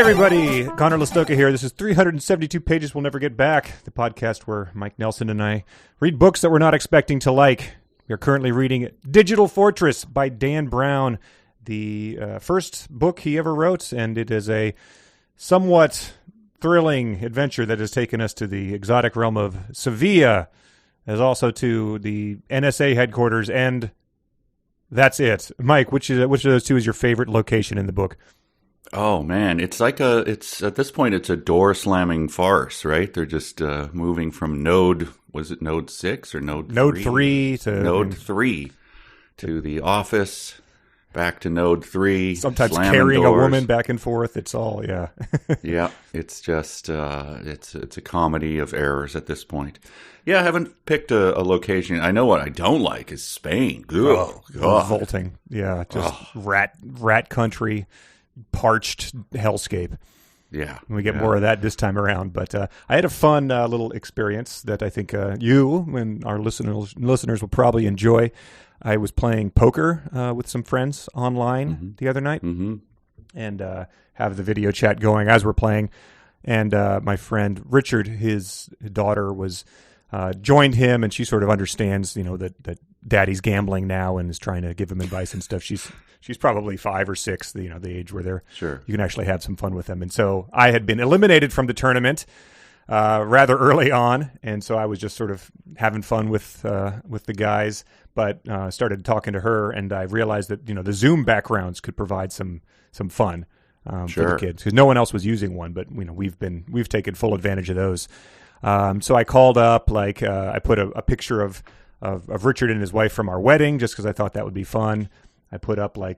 everybody, Conor Listoka here. This is 372 Pages We'll Never Get Back, the podcast where Mike Nelson and I read books that we're not expecting to like. We are currently reading Digital Fortress by Dan Brown, the first book he ever wrote, and it is a somewhat thrilling adventure that has taken us to the exotic realm of Sevilla, as also to the NSA headquarters, and that's it. Mike, which of those two is your favorite location in the book? Oh man, it's like it's at this point it's a door slamming farce, right? They're just moving from node 6 or node 3 to node 3 to the office, back to node 3. Sometimes carrying doors. A woman back and forth. It's all yeah, it's just it's a comedy of errors at this point. Yeah, I haven't picked a location. I know what I don't like is Spain. Revolting. Yeah, just rat country. Parched hellscape. Yeah. We get more of that this time around. But I had a fun little experience that I think you and our listeners will probably enjoy. I was playing poker with some friends online the other night and have the video chat going as we're playing. And my friend Richard, his daughter, was joined him, and she sort of understands, that daddy's gambling now and is trying to give him advice and stuff. She's probably 5 or 6, the age where you can actually have some fun with them. And so I had been eliminated from the tournament rather early on, and so I was just sort of having fun with the guys, but started talking to her, and I realized that the Zoom backgrounds could provide some fun for the kids, because no one else was using one, but we've taken full advantage of those. So I called up, I put a picture of Richard and his wife from our wedding, just because I thought that would be fun. I put up I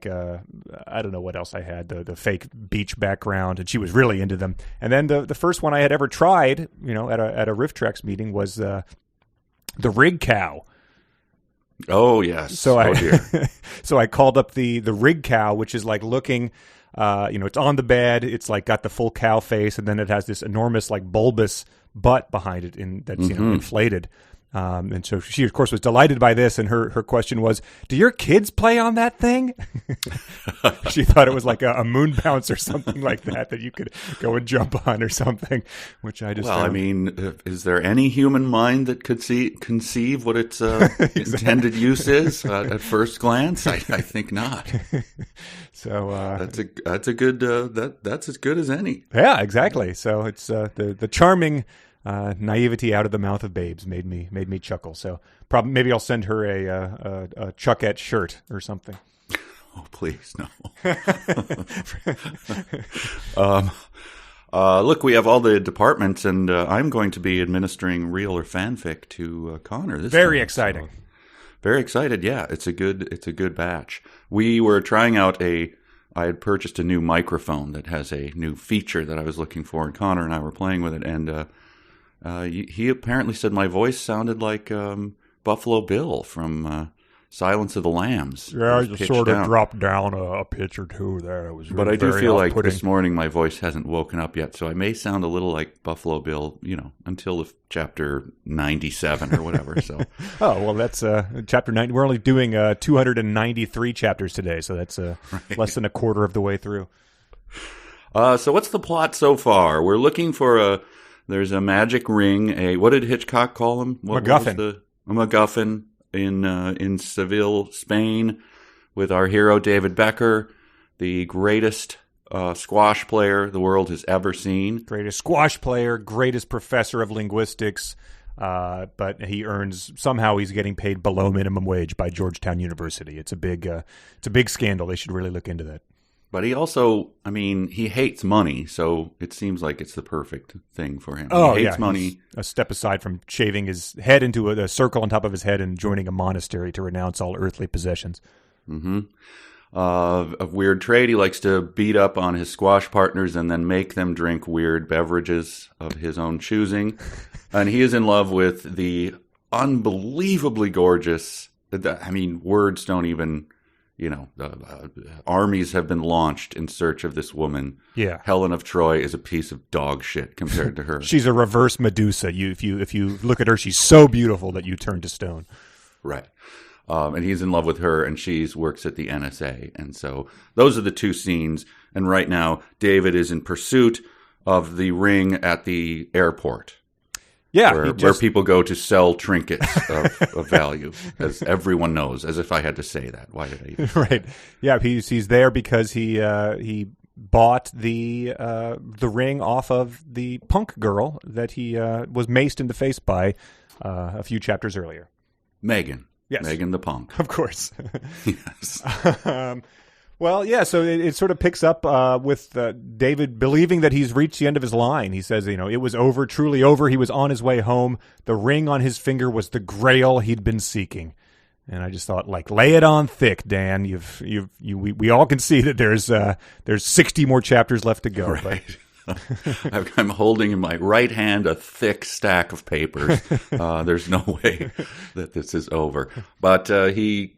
don't know what else I had, the fake beach background, and she was really into them. And then the first one I had ever tried, at a Rift Treks meeting was the rig cow. Oh yes. So dear. So I called up the rig cow, which is looking, it's on the bed. It's got the full cow face, and then it has this enormous bulbous butt behind it that's inflated. And so she, of course, was delighted by this, and her question was, do your kids play on that thing? She thought it was like a moon bounce or something like that you could go and jump on or something, which I just found. I mean, is there any human mind that could conceive what its intended use is at first glance? I think not. So that's a good that's as good as any. Yeah, exactly. So it's the charming naivety out of the mouth of babes made me chuckle. So maybe I'll send her a Chuckette shirt or something. Oh, please, no. Look, we have all the departments, and I'm going to be administering real or fanfic to Conor this Very time, exciting. So very excited. Yeah, it's a good batch. We were trying out I had purchased a new microphone that has a new feature that I was looking for, and Conor and I were playing with it, and he apparently said my voice sounded like Buffalo Bill from Silence of the Lambs. Yeah, you sort of dropped down a pitch or two there. It was but I do feel like this morning my voice hasn't woken up yet, so I may sound a little like Buffalo Bill, until chapter 97 or whatever. So, oh well, that's chapter 90. We're only doing 293 chapters today, so that's right. Less than a quarter of the way through. So what's the plot so far? We're looking for there's a magic ring. What did Hitchcock call him? MacGuffin. A MacGuffin in Seville, Spain, with our hero David Becker, the greatest squash player the world has ever seen. Greatest squash player, greatest professor of linguistics, but somehow he's getting paid below minimum wage by Georgetown University. It's a big scandal. They should really look into that. But he also, he hates money, so it seems like it's the perfect thing for him. Oh, he hates money. He's a step aside from shaving his head into a circle on top of his head and joining a monastery to renounce all earthly possessions. Mm-hmm. A weird trade. He likes to beat up on his squash partners and then make them drink weird beverages of his own choosing. And he is in love with the unbelievably gorgeous, words don't even... armies have been launched in search of this woman. Yeah, Helen of Troy is a piece of dog shit compared to her. She's a reverse Medusa. If you look at her, she's so beautiful that you turn to stone. Right. And he's in love with her, and she works at the NSA. And so those are the two scenes. And right now, David is in pursuit of the ring at the airport. Yeah, where people go to sell trinkets of value, as everyone knows. As if I had to say that. Why did I even say right? that? Yeah, he's there because he bought the ring off of the punk girl that he was maced in the face by a few chapters earlier. Megan. Yes. Megan the punk. Of course. Yes. Well, yeah, so it sort of picks up with David believing that he's reached the end of his line. He says, it was over, truly over. He was on his way home. The ring on his finger was the grail he'd been seeking. And I just thought, lay it on thick, Dan. We all can see that there's 60 more chapters left to go. Right. I'm holding in my right hand a thick stack of papers. There's no way that this is over. But he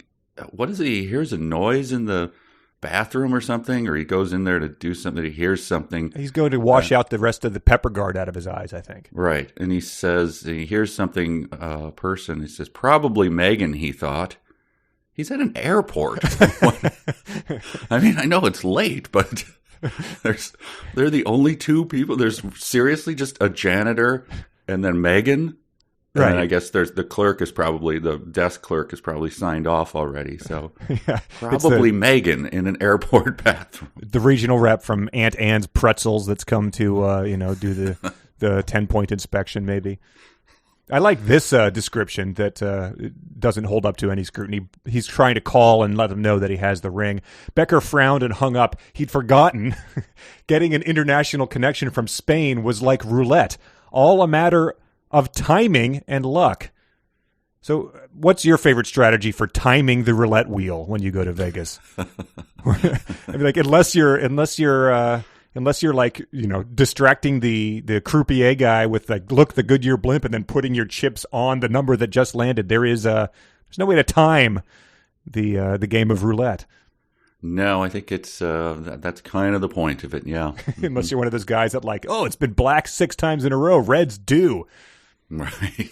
hears a noise in the bathroom or something, or he goes in there to do something, he hears something. He's going to wash out the rest of the pepper guard out of his eyes, I think. Right. And he hears something, person, he says, probably Megan, he thought. He's at an airport. I mean, I know it's late, but they're the only two people. There's seriously just a janitor and then Megan. Right. And I guess the desk clerk is probably signed off already. So yeah, probably Megan in an airport bathroom. The regional rep from Aunt Anne's Pretzels that's come to do the 10-point inspection maybe. I like this description that doesn't hold up to any scrutiny. He's trying to call and let them know that he has the ring. Becker frowned and hung up. He'd forgotten. Getting an international connection from Spain was like roulette. All a matter of timing and luck. So what's your favorite strategy for timing the roulette wheel when you go to Vegas? I mean, unless you're distracting the croupier guy with the Goodyear blimp and then putting your chips on the number that just landed, there's no way to time the game of roulette. No, I think it's that's kind of the point of it. Yeah, unless you're one of those guys that it's been black 6 times in a row. Reds do. Right.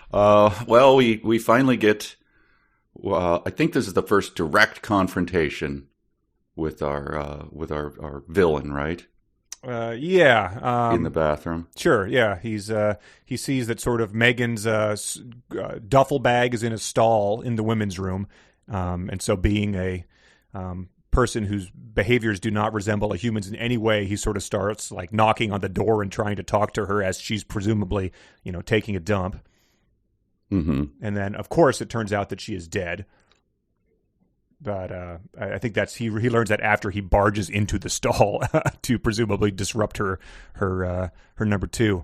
Well, we finally get. I think this is the first direct confrontation with our villain, right? Yeah. In the bathroom. Sure. Yeah. He sees that sort of Megan's duffel bag is in a stall in the women's room, and so being a person whose behaviors do not resemble a human's in any way, he sort of starts knocking on the door and trying to talk to her as she's presumably taking a dump. Mm-hmm. And then, of course, it turns out that she is dead. But I think he learns that after he barges into the stall to presumably disrupt her number 2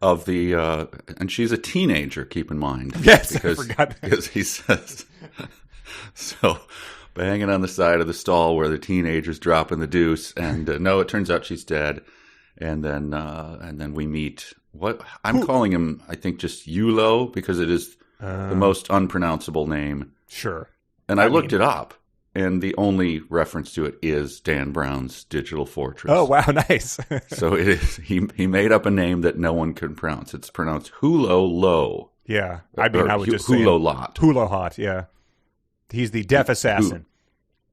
of the and she's a teenager. Keep in mind, yes, I forgot that. Because he says so. Banging on the side of the stall where the teenager's dropping the deuce, and no, it turns out she's dead. And then we meet what I'm calling him. I think just Yulo because it is the most unpronounceable name. Sure. And I looked it up, and the only reference to it is Dan Brown's Digital Fortress. Oh, wow, nice. So it is. He made up a name that no one can pronounce. It's pronounced Hulo Lo. Yeah, I would just say Hulo Lot. Hulo Hot. Yeah, he's the deaf assassin.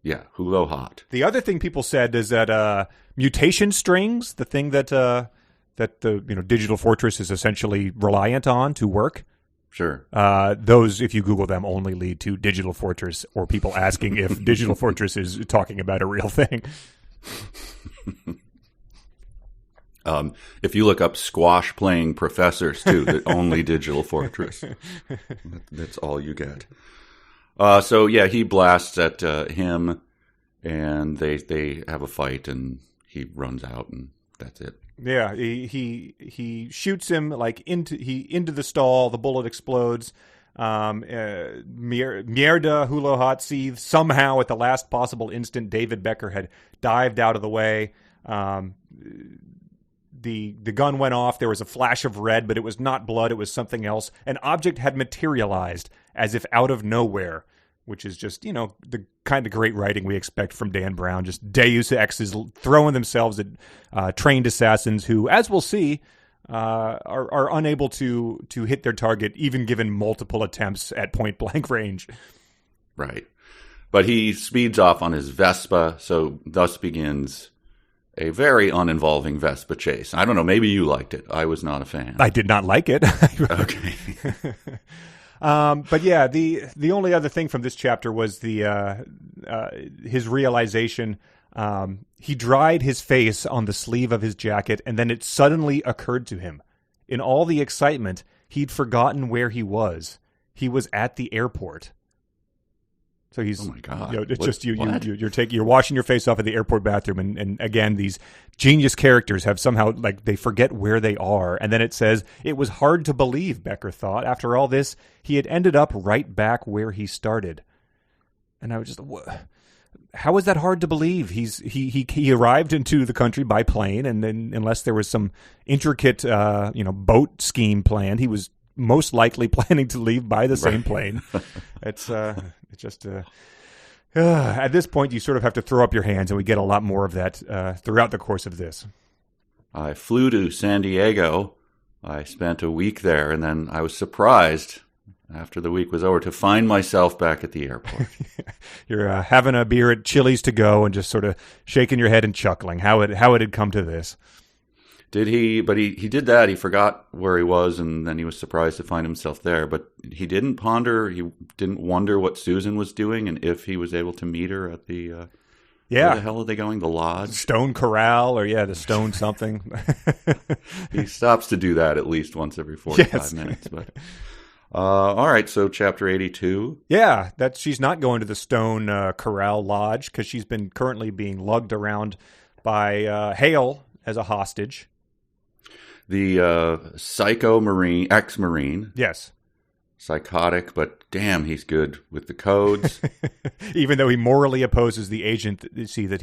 Yeah, Hulo Hot. The other thing people said is that mutation strings, the thing that the Digital Fortress is essentially reliant on to work. Sure. Those, if you Google them, only lead to Digital Fortress or people asking if Digital Fortress is talking about a real thing. If you look up squash playing professors too, that only Digital Fortress. That's all you get. So yeah, he blasts at him, and they have a fight, and he runs out, and that's it. Yeah, he shoots him into the stall. The bullet explodes. Mierda Hulo Hot seethes. Somehow, at the last possible instant, David Becker had dived out of the way. The gun went off. There was a flash of red, but it was not blood. It was something else. An object had materialized as if out of nowhere, which is just, the kind of great writing we expect from Dan Brown. Just Deus Exes throwing themselves at trained assassins who, as we'll see, are unable to hit their target, even given multiple attempts at point-blank range. Right. But he speeds off on his Vespa, so thus begins a very uninvolving Vespa chase. I don't know, maybe you liked it. I was not a fan. I did not like it. Okay. But yeah, the only other thing from this chapter was his realization. He dried his face on the sleeve of his jacket, and then it suddenly occurred to him. In all the excitement, he'd forgotten where he was. He was at the airport. So he's, oh my God. It's just you're washing your face off in the airport bathroom, and again, these genius characters have somehow, like, they forget where they are, and then it says it was hard to believe, Becker thought. After all this, he had ended up right back where he started, and I was just, how is that hard to believe? He arrived into the country by plane, and then unless there was some intricate boat scheme planned, he was most likely planning to leave by the same plane. It's just at this point you sort of have to throw up your hands, and we get a lot more of that throughout the course of this. I flew to San Diego. I spent a week there, and then I was surprised after the week was over to find myself back at the airport. You're having a beer at Chili's to go and just sort of shaking your head and chuckling how it had come to this. Did he? But he did that. He forgot where he was, and then he was surprised to find himself there. But he didn't ponder. He didn't wonder what Susan was doing and if he was able to meet her at the. Where the hell are they going? The lodge, Stone Corral, or the Stone something. He stops to do that at least once every 45 minutes. But all right. So chapter 82. Yeah, that she's not going to the Stone Corral Lodge because she's been currently being lugged around by Hale as a hostage. The psycho Marine, ex-Marine. Yes. Psychotic, but damn, he's good with the codes. Even though he morally opposes the agent that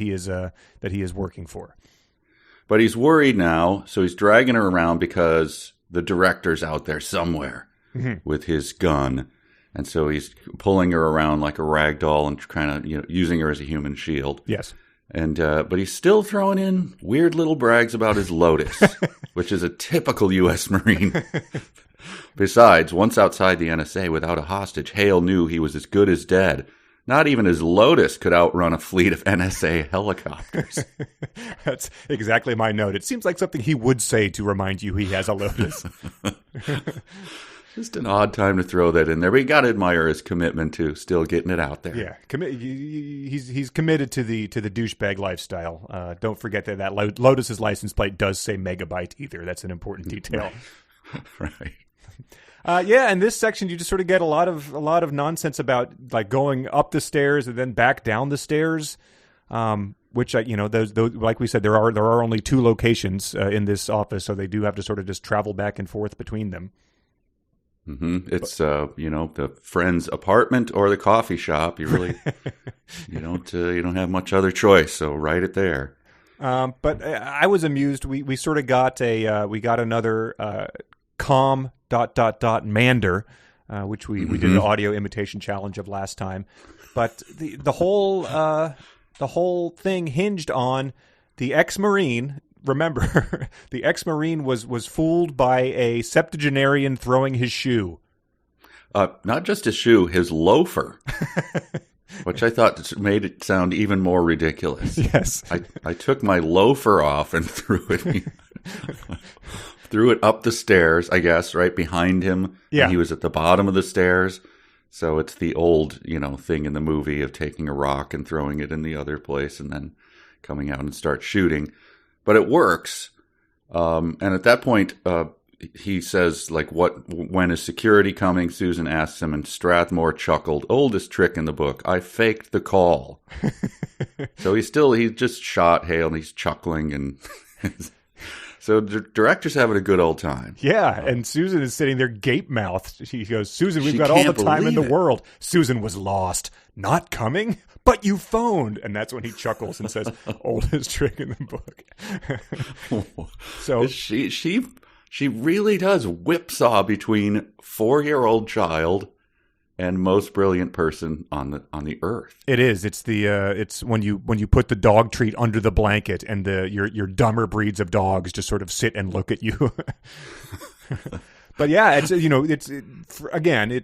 he is working for. But he's worried now, so he's dragging her around because the director's out there somewhere with his gun. And so he's pulling her around like a rag doll and kind of using her as a human shield. Yes. And but he's still throwing in weird little brags about his Lotus, which is a typical U.S. Marine. Besides, once outside the NSA without a hostage, Hale knew he was as good as dead. Not even his Lotus could outrun a fleet of NSA helicopters. That's exactly my note. It seems like something he would say to remind you he has a Lotus. Just an odd time to throw that in there. But you got to admire his commitment to still getting it out there. Yeah, he's committed to the douchebag lifestyle. Don't forget that Lotus's license plate does say megabyte either. That's an important detail. Right. Yeah, in this section you just sort of get a lot of nonsense about like going up the stairs and then back down the stairs. Which those like we said, there are only two locations in this office, so they do have to sort of just travel back and forth between them. Mm-hmm. It's the friend's apartment or the coffee shop. You really you don't have much other choice. So write it there. But I was amused. We sort of got another calm ... Mander, which we did an audio imitation challenge of last time. But the whole thing hinged on the ex-Marine. Remember, the ex-Marine was fooled by a septuagenarian throwing his shoe. Not just his shoe, his loafer, which I thought made it sound even more ridiculous. Yes. I took my loafer off and threw it up the stairs, I guess, right behind him. Yeah. And he was at the bottom of the stairs. So it's the old, thing in the movie of taking a rock and throwing it in the other place and then coming out and start shooting. But it works. And at that point, he says, like, when is security coming? Susan asks him, and Strathmore chuckled. Oldest trick in the book. I faked the call. So he just shot Hale and he's chuckling. And so the director's having a good old time. Yeah. And Susan is sitting there gape-mouthed. She goes, Susan, we've got all the time in the world. Susan was lost. Not coming? But you phoned. And that's when he chuckles and says, oldest trick in the book. So she really does whipsaw between 4-year-old child and most brilliant person on the earth. It is. It's it's when you put the dog treat under the blanket and your dumber breeds of dogs just sort of sit and look at you. But yeah, it's again,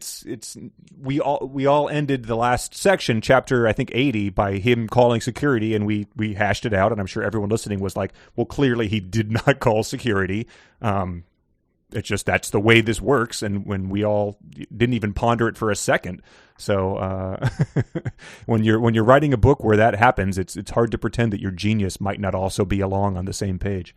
we all ended the last section, chapter I think 80, by him calling security, and we hashed it out, and I'm sure everyone listening was like, well, clearly he did not call security. It's just that's the way this works, and when we all didn't even ponder it for a second. So when you're writing a book where that happens, it's hard to pretend that your genius might not also be along on the same page.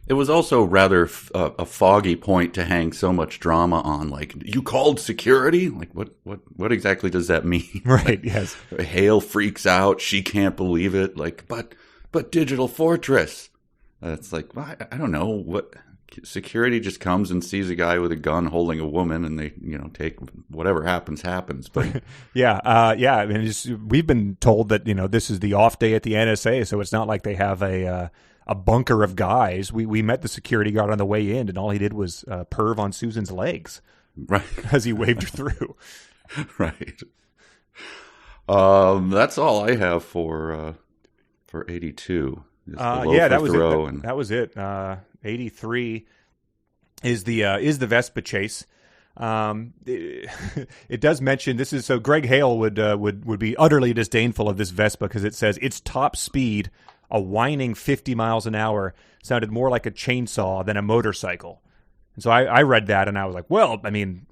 It was also rather a foggy point to hang so much drama on. Like, you called security? Like, what exactly does that mean? Right. Yes. Hale freaks out. She can't believe it. Like, but Digital Fortress. It's like, well, I don't know what. Security just comes and sees a guy with a gun holding a woman, and they, take whatever happens. But yeah. I mean, we've been told that this is the off day at the NSA, so it's not like they have a bunker of guys. We met the security guard on the way in, and all he did was perv on Susan's legs, right, as he waved her through. Right. That's all I have for 82. Yeah, that was it. That was it. 83 is the Vespa chase. It does mention this is so Greg Hale would be utterly disdainful of this Vespa because it says its top speed, a whining 50 miles an hour, sounded more like a chainsaw than a motorcycle. And so I read that and I was like, well, I mean,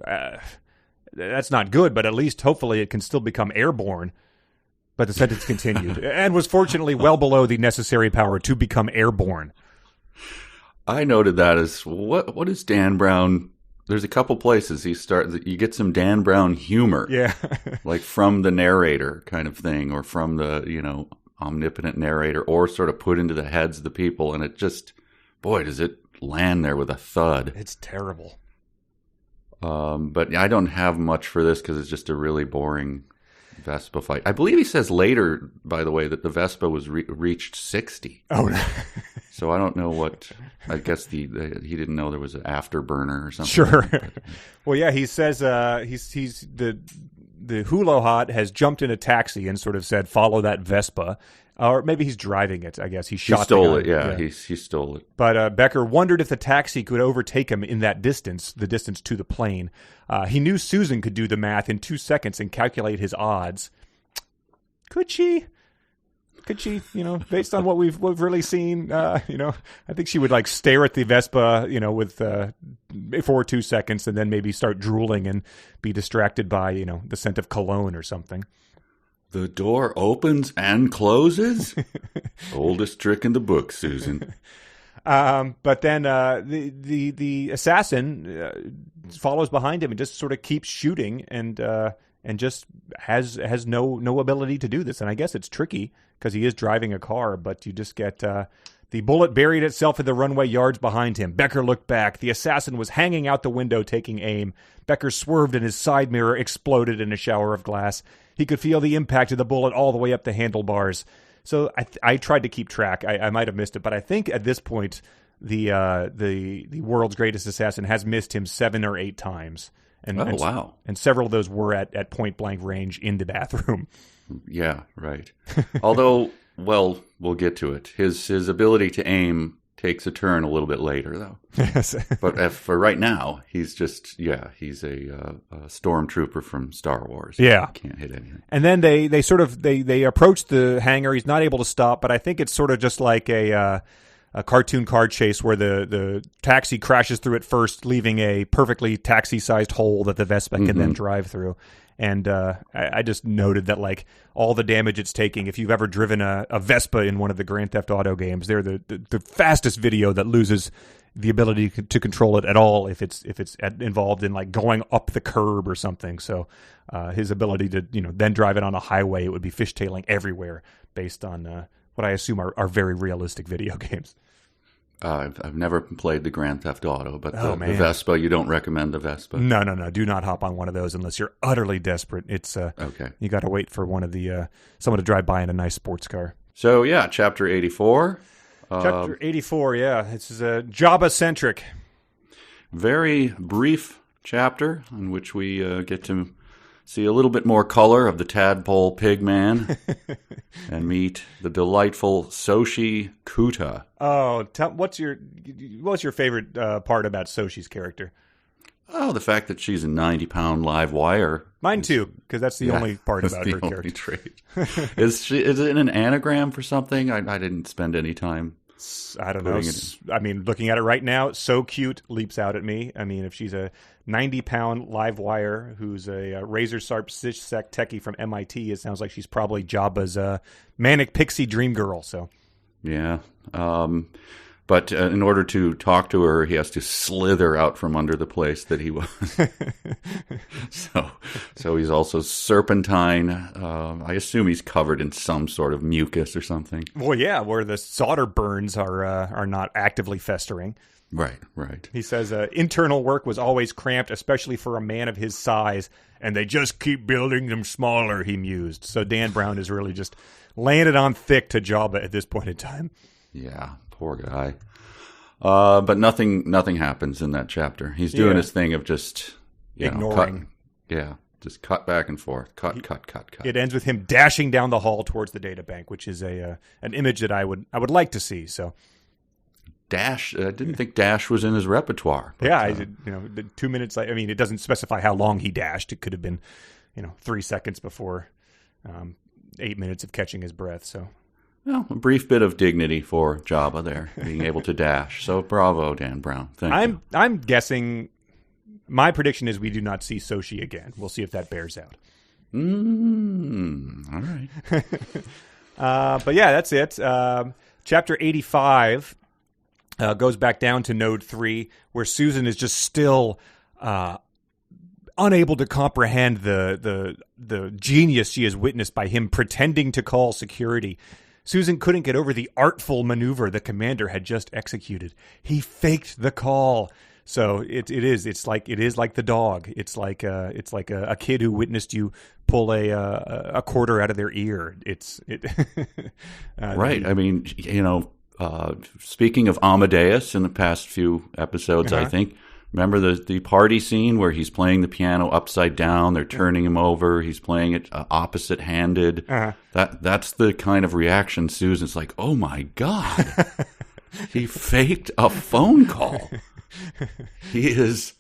that's not good, but at least hopefully it can still become airborne. But the sentence continued and was fortunately well below the necessary power to become airborne. I noted that as what is Dan Brown? There's a couple places you get some Dan Brown humor, yeah, like from the narrator kind of thing, or from the omnipotent narrator, or sort of put into the heads of the people, and it just, boy, does it land there with a thud. It's terrible. But I don't have much for this because it's just a really boring Vespa fight. I believe he says later, by the way, that the Vespa was reached 60. Oh, no. So I don't know what. I guess he didn't know there was an afterburner or something. Sure. Well, yeah, he says he's the hula hot has jumped in a taxi and sort of said, "Follow that Vespa," or maybe he's driving it. I guess he stole it. Yeah, he stole it. But Becker wondered if the taxi could overtake him in that distance, the distance to the plane. He knew Susan could do the math in 2 seconds and calculate his odds. Could she? Based on what we've really seen, I think she would like stare at the Vespa, with for 2 seconds and then maybe start drooling and be distracted by, the scent of cologne or something. The door opens and closes? Oldest trick in the book, Susan. But then the assassin follows behind him and just sort of keeps shooting and just has no ability to do this. And I guess it's tricky because he is driving a car, but you just get the bullet buried itself in the runway yards behind him. Becker looked back. The assassin was hanging out the window taking aim. Becker swerved and his side mirror exploded in a shower of glass. He could feel the impact of the bullet all the way up the handlebars. So I tried to keep track. I might have missed it, but I think at this point the world's greatest assassin has missed him 7 or 8 times. Wow. And several of those were at point blank range in the bathroom. Yeah, right. Although, well, we'll get to it. His ability to aim takes a turn a little bit later, though. Yes. But for right now, he's a stormtrooper from Star Wars. Yeah. He can't hit anything. And then they approach the hangar. He's not able to stop, but I think it's sort of just like a cartoon car chase where the taxi crashes through it first, leaving a perfectly taxi-sized hole that the Vespa can then drive through. And I just noted that, like, all the damage it's taking, if you've ever driven a Vespa in one of the Grand Theft Auto games, they're the fastest video that loses the ability to control it at all if it's involved in, like, going up the curb or something. So his ability to, then drive it on a highway, it would be fishtailing everywhere based on what I assume are very realistic video games. I've never played the Grand Theft Auto, but the Vespa, you don't recommend the Vespa? No. Do not hop on one of those unless you're utterly desperate. It's okay. You got to wait for one of the someone to drive by in a nice sports car. So yeah, chapter 84. Chapter 84. Yeah, this is a Jabba-centric. Very brief chapter in which we get to see a little bit more color of the tadpole pig man and meet the delightful Soshi Kuta. Oh, what's your favorite part about Soshi's character? Oh, the fact that she's a 90-pound live wire. Mine too, because that's the only part That's about the her only character. trait. Is it an anagram for something? I didn't spend any time. I don't know. I mean, looking at it right now, so cute leaps out at me. I mean, if she's a 90-pound live wire who's a razor-sharp cis-sec techie from MIT, it sounds like she's probably Jabba's manic pixie dream girl. So, yeah. But in order to talk to her, he has to slither out from under the place that he was. So he's also serpentine. I assume he's covered in some sort of mucus or something. Well, yeah, where the solder burns are not actively festering. Right. He says internal work was always cramped, especially for a man of his size, and they just keep building them smaller, he mused. So Dan Brown is really just laying it on thick to Jabba at this point in time. Yeah, poor guy. But nothing happens in that chapter. He's doing his thing of just ignoring. Just cut back and forth. Cut. It ends with him dashing down the hall towards the data bank, which is an image that I would like to see. So Dash. I didn't think Dash was in his repertoire. But, I did. 2 minutes. I mean, it doesn't specify how long he dashed. It could have been, 3 seconds before 8 minutes of catching his breath. So. Well, a brief bit of dignity for Jabba there, being able to dash. So bravo, Dan Brown. Thank you. I'm guessing. My prediction is we do not see Sochi again. We'll see if that bears out. All right. But yeah, that's it. Chapter 85 goes back down to Node 3, where Susan is just still unable to comprehend the genius she has witnessed by him pretending to call security. Susan couldn't get over the artful maneuver the commander had just executed. He faked the call. So it is like the dog. It's like a kid who witnessed you pull a quarter out of their ear. Right. I mean, speaking of Amadeus in the past few episodes, I think. Remember the party scene where he's playing the piano upside down? They're turning him over. He's playing it opposite-handed. That's the kind of reaction Susan's like, oh my God, he faked a phone call. He is,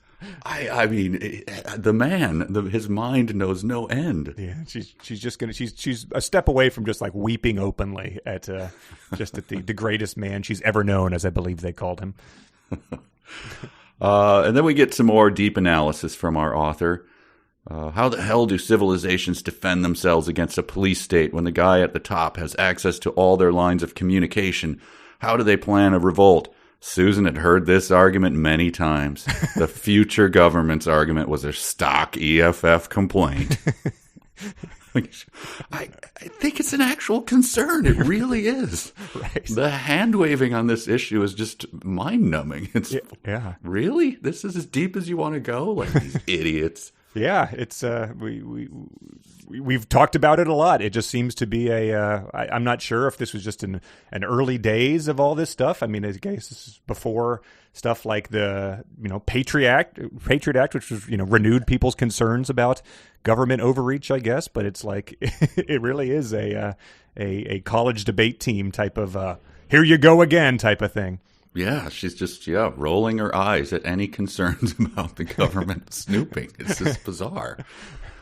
I mean, the man, his mind knows no end. Yeah, she's a step away from just like weeping openly at the greatest man she's ever known, as I believe they called him. And then we get some more deep analysis from our author. How the hell do civilizations defend themselves against a police state when the guy at the top has access to all their lines of communication? How do they plan a revolt? Susan had heard this argument many times. The future government's argument was a stock EFF complaint. I think it's an actual concern. It really is. Right. The hand-waving on this issue is just mind-numbing. It's really? This is as deep as you want to go? Like these idiots. Yeah, it's we've talked about it a lot. It just seems to be I'm not sure if this was just an early days of all this stuff. I mean, I guess this is before stuff like the Patriot Act, which was renewed people's concerns about government overreach, I guess. But it's like it really is a college debate team type of here you go again type of thing. Yeah, she's just rolling her eyes at any concerns about the government snooping. It's just bizarre,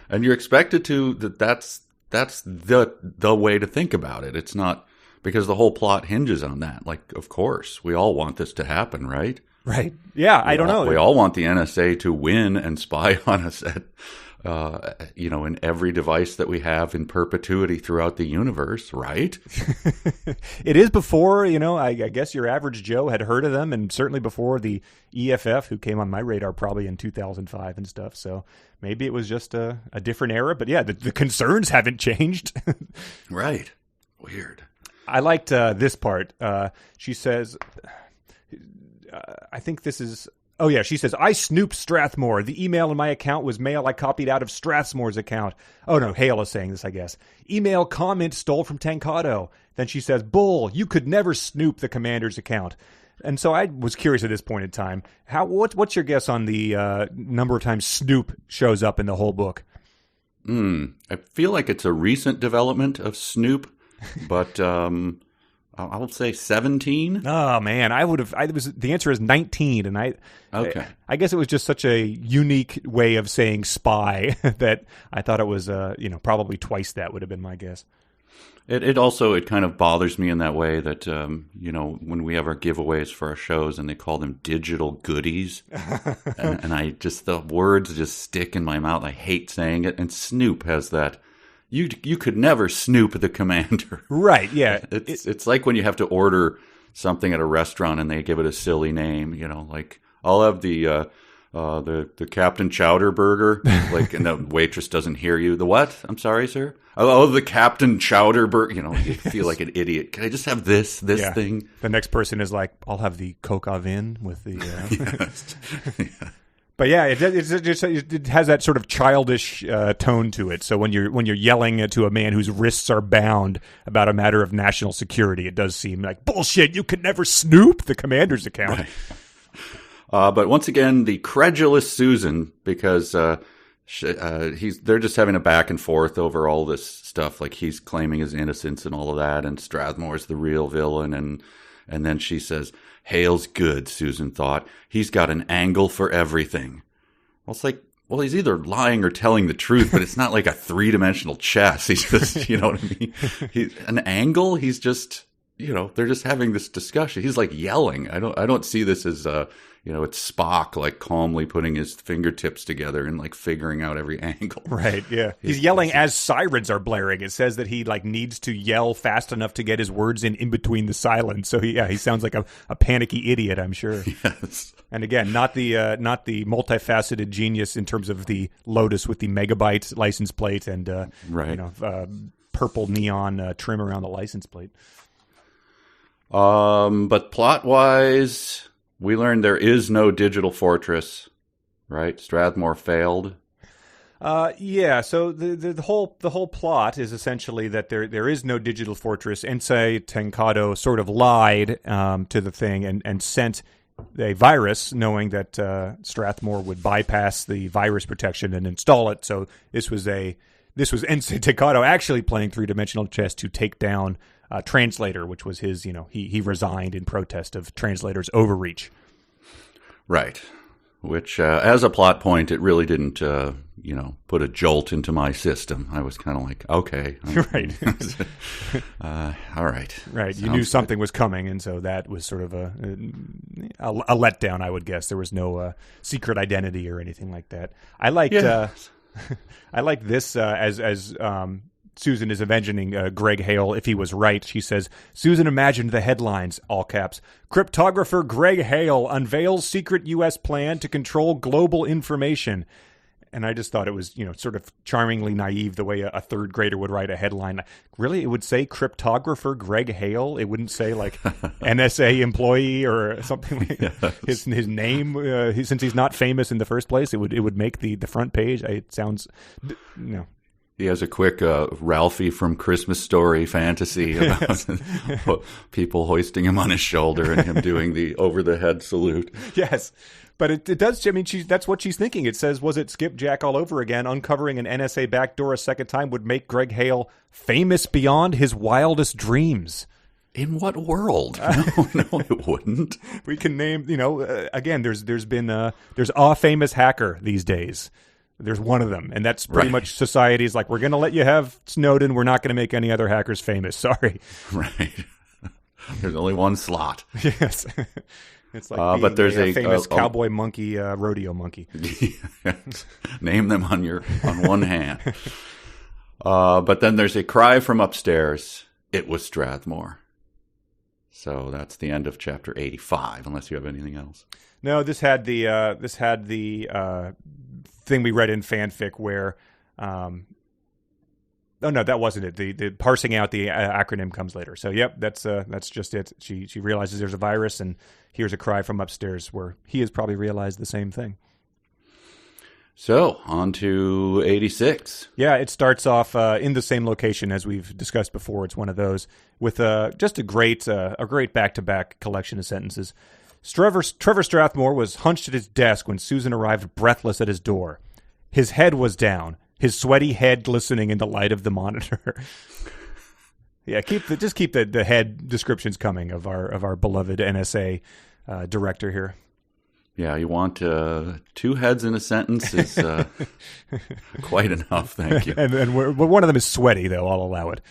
and you're expected to that's the way to think about it. It's not because the whole plot hinges on that. Like, of course, we all want this to happen, right? Right. Yeah, I don't know. We all want the NSA to win and spy on us at in every device that we have in perpetuity throughout the universe, right? It is before, I guess your average Joe had heard of them, and certainly before the EFF, who came on my radar probably in 2005 and stuff. So maybe it was just a different era. But yeah, the concerns haven't changed. Right. Weird. I liked this part. She says, I think this is... Oh, yeah, she says, I snooped Strathmore. The email in my account was mail I copied out of Strathmore's account. Oh, no, Hale is saying this, I guess. Email comment stole from Tancado. Then she says, Bull, you could never snoop the commander's account. And so I was curious at this point in time, what's your guess on the number of times snoop shows up in the whole book? I feel like it's a recent development of Snoop, but I'll say 17. Oh man, the answer is 19, and Okay. I guess it was just such a unique way of saying spy that I thought it was probably twice that would have been my guess. It also kind of bothers me in that way that when we have our giveaways for our shows and they call them digital goodies, and the words just stick in my mouth. I hate saying it. And Snoop has that. You could never snoop the commander. Right, yeah. It's like when you have to order something at a restaurant and they give it a silly name, like I'll have the Captain Chowder burger, and the waitress doesn't hear you. The what? I'm sorry, sir. Oh, the Captain Chowder burger. You feel like an idiot. Can I just have this thing? The next person is like, I'll have the Coke Avin with the. Yes. Yeah. But yeah, it has that sort of childish tone to it. So when you're yelling to a man whose wrists are bound about a matter of national security, it does seem like bullshit. You could never snoop the commander's account. Right. But once again, the credulous Susan, because they're just having a back and forth over all this stuff. Like he's claiming his innocence and all of that, and Strathmore's the real villain, and then she says, Hale's good, Susan thought. He's got an angle for everything. Well, it's like, he's either lying or telling the truth, but it's not like a three-dimensional chess. He's just, you know what I mean? He's an angle. He's just, they're just having this discussion. He's like yelling. I don't see this as, it's Spock like calmly putting his fingertips together and like figuring out every angle. Right, yeah. He's yelling as sirens are blaring. It says that he like needs to yell fast enough to get his words in between the silence. So he sounds like a panicky idiot, I'm sure. Yes. And again, not the multifaceted genius in terms of the Lotus with the megabyte license plate and right. Purple neon trim around the license plate. But plot-wise, we learned there is no digital fortress, right? Strathmore failed. Yeah. So the whole plot is essentially that there is no digital fortress. Ensei Tenkado sort of lied to the thing and sent a virus, knowing that Strathmore would bypass the virus protection and install it. So this was Ensei Tenkado actually playing three-dimensional chess to take down Translator, which was his, he resigned in protest of Translator's overreach. Right. Which, as a plot point, it really didn't, put a jolt into my system. I was kind of like, okay. Right. All right. Right. You knew something was coming, and so that was sort of a letdown, I would guess. There was no secret identity or anything like that. I liked I like this as Susan is avenging Greg Hale if he was right. She says, Susan imagined the headlines, all caps. Cryptographer Greg Hale unveils secret U.S. plan to control global information. And I just thought it was, sort of charmingly naive the way a third grader would write a headline. Really, it would say cryptographer Greg Hale. It wouldn't say like NSA employee or something like that. His name, since he's not famous in the first place, it would make the front page. It sounds, He has a quick Ralphie from Christmas Story fantasy about people hoisting him on his shoulder and him doing the over-the-head salute. Yes, but it does. I mean, that's what she's thinking. It says, was it Skipjack all over again? Uncovering an NSA backdoor a second time would make Greg Hale famous beyond his wildest dreams. In what world? No, it wouldn't. We can name, again, there's a famous hacker these days. There's one of them, and that's pretty much society's like, we're going to let you have Snowden. We're not going to make any other hackers famous. Sorry. Right. There's only one slot. Yes. It's like but there's a famous cowboy monkey, rodeo monkey. Name them on one hand. But then there's a cry from upstairs. It was Strathmore. So that's the end of chapter 85, unless you have anything else. No, this had the thing we read in fanfic where oh no, that wasn't it. The parsing out the acronym comes later. So yep, that's just it. She realizes there's a virus and hears a cry from upstairs where he has probably realized the same thing. So on to 86. Yeah, it starts off in the same location as we've discussed before. It's one of those with just a great back-to-back collection of sentences. Trevor Strathmore was hunched at his desk when Susan arrived breathless at his door. His head was down, his sweaty head glistening in the light of the monitor. Yeah, just keep the head descriptions coming of our beloved NSA director here. Yeah, you want 2 heads in a sentence is quite enough, thank you. And one of them is sweaty, though. I'll allow it.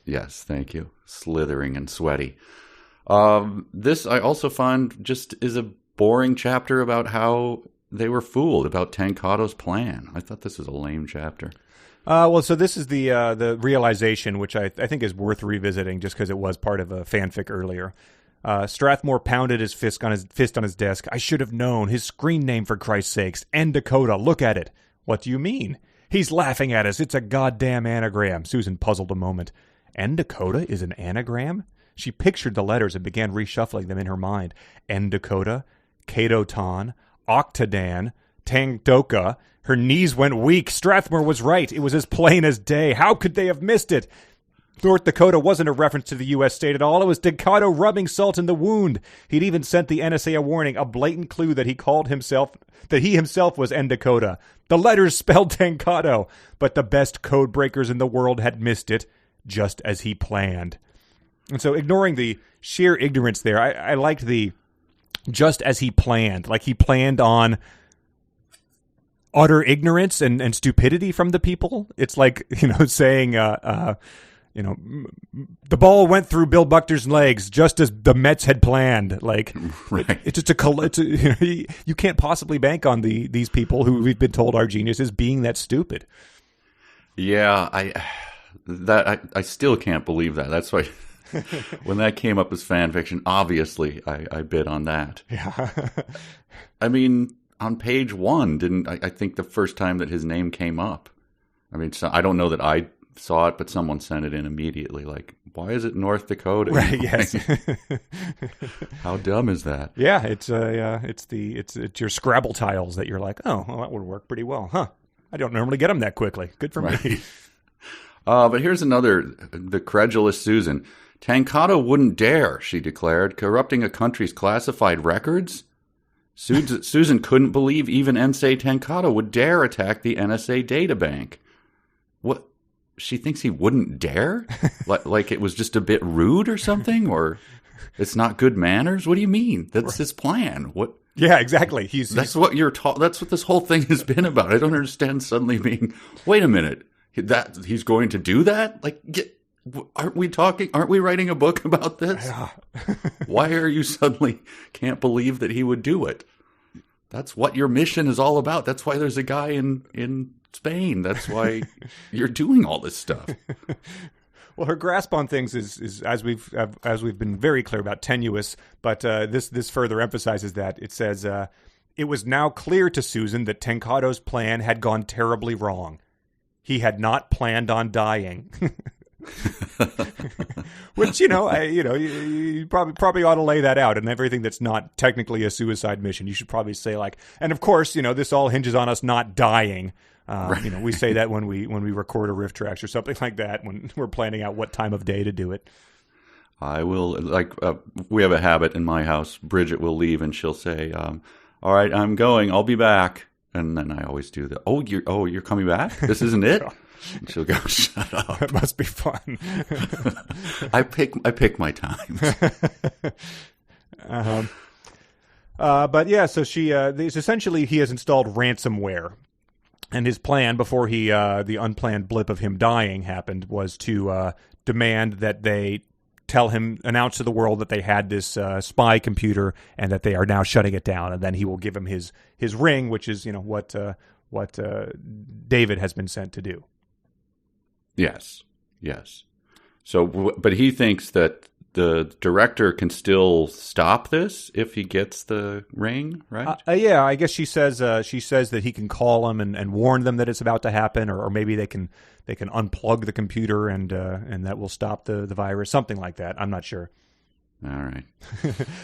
Yes, thank you. Slithering and sweaty. This I also find just is a boring chapter about how they were fooled, about Tankado's plan. I thought this was a lame chapter. Well, so this is the realization, which I think is worth revisiting just because it was part of a fanfic earlier. Strathmore pounded his fist on his desk. I should have known. His screen name, for Christ's sakes. N Dakota. Look at it. What do you mean? He's laughing at us. It's a goddamn anagram. Susan puzzled a moment. N Dakota is an anagram? She pictured the letters and began reshuffling them in her mind. N Dakota, Kato-tan, Octadan, Tangdoka. Her knees went weak. Strathmore was right. It was as plain as day. How could they have missed it? North Dakota wasn't a reference to the U.S. state at all. It was Dakota rubbing salt in the wound. He'd even sent the NSA a warning, a blatant clue that he himself was N Dakota. The letters spelled Tankado, but the best code breakers in the world had missed it, just as he planned. And so, ignoring the sheer ignorance there, I liked the just as he planned. Like he planned on utter ignorance and stupidity from the people. It's like, saying, the ball went through Bill Buckner's legs just as the Mets had planned. Like, right. It's just you can't possibly bank on these people who we've been told are geniuses being that stupid. Yeah, I still can't believe that. That's why when that came up as fan fiction, obviously I bid on that. Yeah. I mean, on page 1, I think the first time that his name came up. I mean, so I don't know that I saw it, but someone sent it in immediately. Like, why is it North Dakota? Right. Yes. How dumb is that? Yeah. It's your Scrabble tiles that you're like, oh, well, that would work pretty well, huh? I don't normally get them that quickly. Good for me. But here's the credulous Susan. Tankado wouldn't dare, she declared, corrupting a country's classified records. Susan couldn't believe even NSA Tankado would dare attack the NSA databank. What? She thinks he wouldn't dare? like it was just a bit rude or something? Or it's not good manners? What do you mean? That's his plan. What? Yeah, exactly. That's what that's what this whole thing has been about. I don't understand suddenly being, wait a minute, that he's going to do that? Like, aren't we writing a book about this? Yeah. Why are you suddenly can't believe that he would do it? That's what your mission is all about. That's why there's a guy in Spain. That's why you're doing all this stuff. Well, her grasp on things is as we've been very clear about, tenuous, but this further emphasizes that. It says, it was now clear to Susan that Tankado's plan had gone terribly wrong. He had not planned on dying. Which, you probably ought to lay that out, and everything that's not technically a suicide mission, you should probably say, like, and of course, this all hinges on us not dying. Right. We say that when we record a riff tracks or something like that, when we're planning out what time of day to do it. I will, we have a habit in my house. Bridget will leave and she'll say, all right, I'm going, I'll be back. And then I always do the, you're coming back? This isn't it? And she'll go, shut up. It must be fun. I pick my times. But yeah, so essentially he has installed ransomware. And his plan before the unplanned blip of him dying happened was to demand that they announce to the world that they had this spy computer and that they are now shutting it down. And then he will give him his ring, which is, what David has been sent to do. Yes. So, but he thinks that the director can still stop this if he gets the ring, right? Yeah, I guess she says that he can call them and warn them that it's about to happen, or maybe they can unplug the computer and that will stop the virus, something like that. I'm not sure. All right.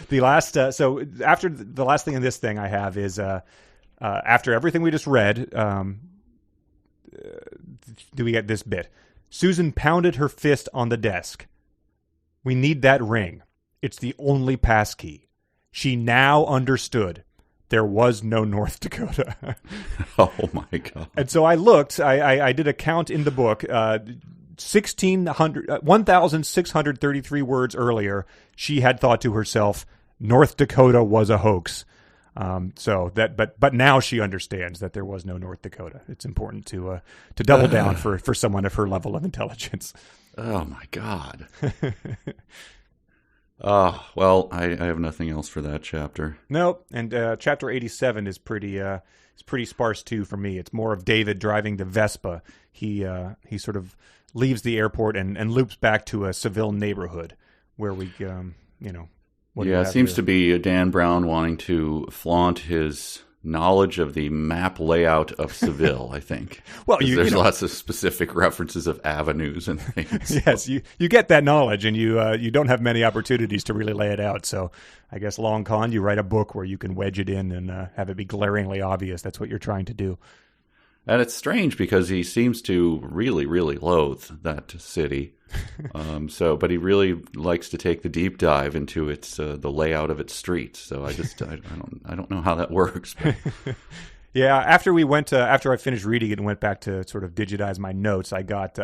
The last so after the last thing in this thing I have is after everything we just read, do we get this bit? Susan pounded her fist on the desk. We need that ring. It's the only passkey. She now understood. There was no North Dakota. Oh, my God. And so I looked. I did a count in the book. 1,633 words earlier, she had thought to herself, North Dakota was a hoax. But now she understands that there was no North Dakota. It's important to double down for someone of her level of intelligence. Oh my God. Well, I have nothing else for that chapter. Nope. And chapter 87 is pretty sparse too for me. It's more of David driving the Vespa. He sort of leaves the airport and loops back to a Seville neighborhood where we it seems to be Dan Brown wanting to flaunt his knowledge of the map layout of Seville, I think. Well, there's lots of specific references of avenues and things. Yes, you get that knowledge, and you don't have many opportunities to really lay it out. So I guess long con, you write a book where you can wedge it in and have it be glaringly obvious. That's what you're trying to do. And it's strange because he seems to really, really loathe that city. But he really likes to take the deep dive into its the layout of its streets. So I don't know how that works. But. Yeah, after I finished reading it and went back to sort of digitize my notes, I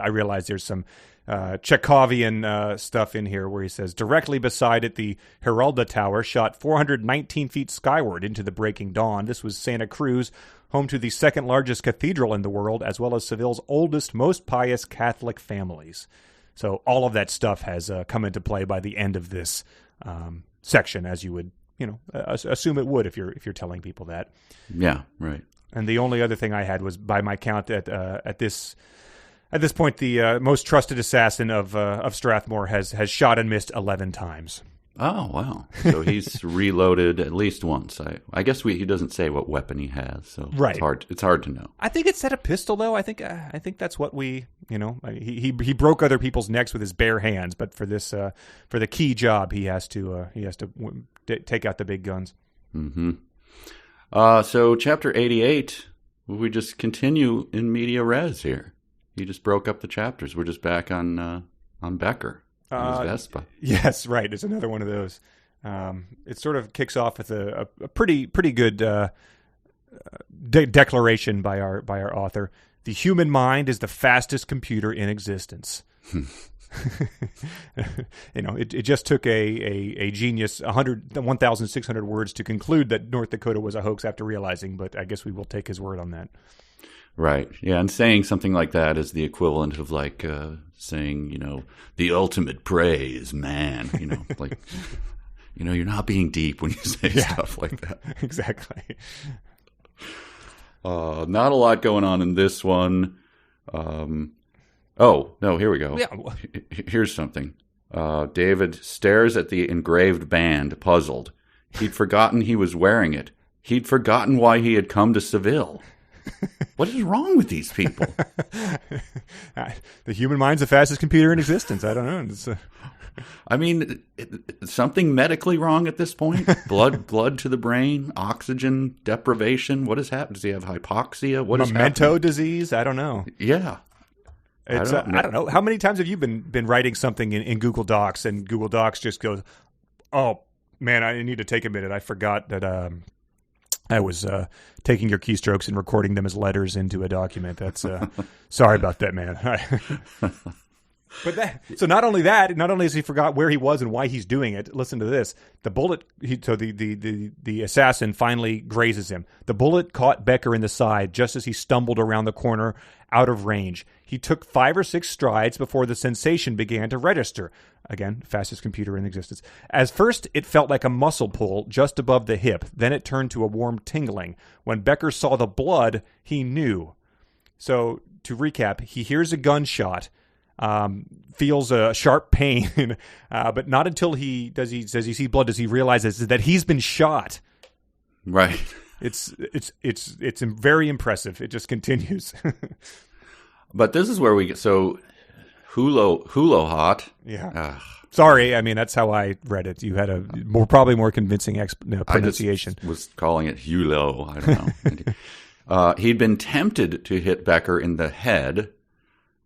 realized there's some Chekhovian stuff in here where he says, directly beside it, the Heralda Tower shot 419 feet skyward into the breaking dawn. This was Santa Cruz, home to the second largest cathedral in the world, as well as Seville's oldest, most pious Catholic families. So all of that stuff has come into play by the end of this section, as you would, assume it would if you're telling people that. Yeah, right. And the only other thing I had was, by my count, at this point, the most trusted assassin of Strathmore has shot and missed 11 times. Oh, wow. So he's reloaded at least once. I guess he doesn't say what weapon he has, so right. It's hard to know. I think it said a pistol, though. I think that's what he broke other people's necks with his bare hands, but for this for the key job, he has to take out the big guns. Mm-hmm. So chapter 88, we just continue in media res here. He just broke up the chapters. We're just back on Becker. Vespa. Yes, right. It's another one of those. It sort of kicks off with a pretty good declaration by our author. The human mind is the fastest computer in existence. It just took a genius 1,600 words to conclude that North Dakota was a hoax after realizing, but I guess we will take his word on that. Right. Yeah, and saying something like that is the equivalent of like saying, the ultimate prey is man. You're not being deep when you say stuff like that. Exactly. Not a lot going on in this one. Oh, no, here we go. Yeah. Here's something. David stares at the engraved band, puzzled. He'd forgotten he was wearing it. He'd forgotten why he had come to Seville. What is wrong with these people? The human mind's the fastest computer in existence. I don't know. I mean, something medically wrong at this point? Blood to the brain, oxygen deprivation. What has happened? Does he have hypoxia? What is Memento disease? I don't know. Yeah. I don't know. How many times have you been writing something in Google Docs and Google Docs just goes, oh, man, I need to take a minute. I forgot that I was taking your keystrokes and recording them as letters into a document. That's sorry about that, man. So not only has he forgot where he was and why he's doing it. Listen to this: the bullet. The assassin finally grazes him. The bullet caught Becker in the side just as he stumbled around the corner, out of range. He took 5 or 6 strides before the sensation began to register. Again, fastest computer in existence. As first, it felt like a muscle pull just above the hip. Then it turned to a warm tingling. When Becker saw the blood, he knew. So, to recap, he hears a gunshot, feels a sharp pain, but not until he see blood does he realize that he's been shot. Right. It's very impressive. It just continues. But this is where we get so hulo hot. Yeah. Sorry, I mean that's how I read it. You had a probably more convincing pronunciation. I just was calling it hulo. I don't know. He'd been tempted to hit Becker in the head,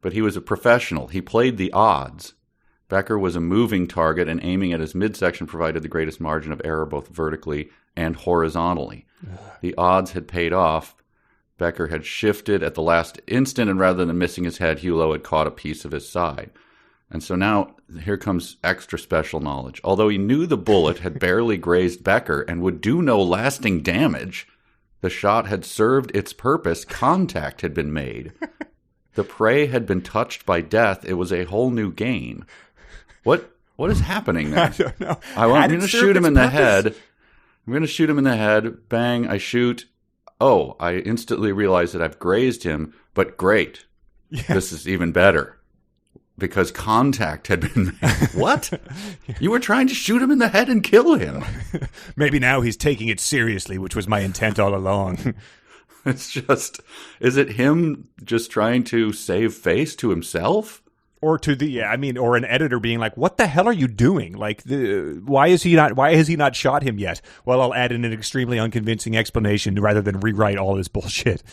but he was a professional. He played the odds. Becker was a moving target, and aiming at his midsection provided the greatest margin of error both vertically and horizontally. The odds had paid off. Becker had shifted at the last instant, and rather than missing his head, Hulot had caught a piece of his side. And so now, here comes extra special knowledge. Although he knew the bullet had barely grazed Becker and would do no lasting damage, the shot had served its purpose. Contact had been made. The prey had been touched by death. It was a whole new gain. What is happening there? I don't know. I'm going to shoot him in the head. I'm going to shoot him in the head. Bang, I shoot. Oh, I instantly realize that I've grazed him, but great. Yes. This is even better. Because contact had been made. What? You were trying to shoot him in the head and kill him. Maybe now he's taking it seriously, which was my intent all along. It's just, is it him just trying to save face to himself? Or to or an editor being like, what the hell are you doing? Like, why has he not shot him yet? Well, I'll add in an extremely unconvincing explanation rather than rewrite all this bullshit.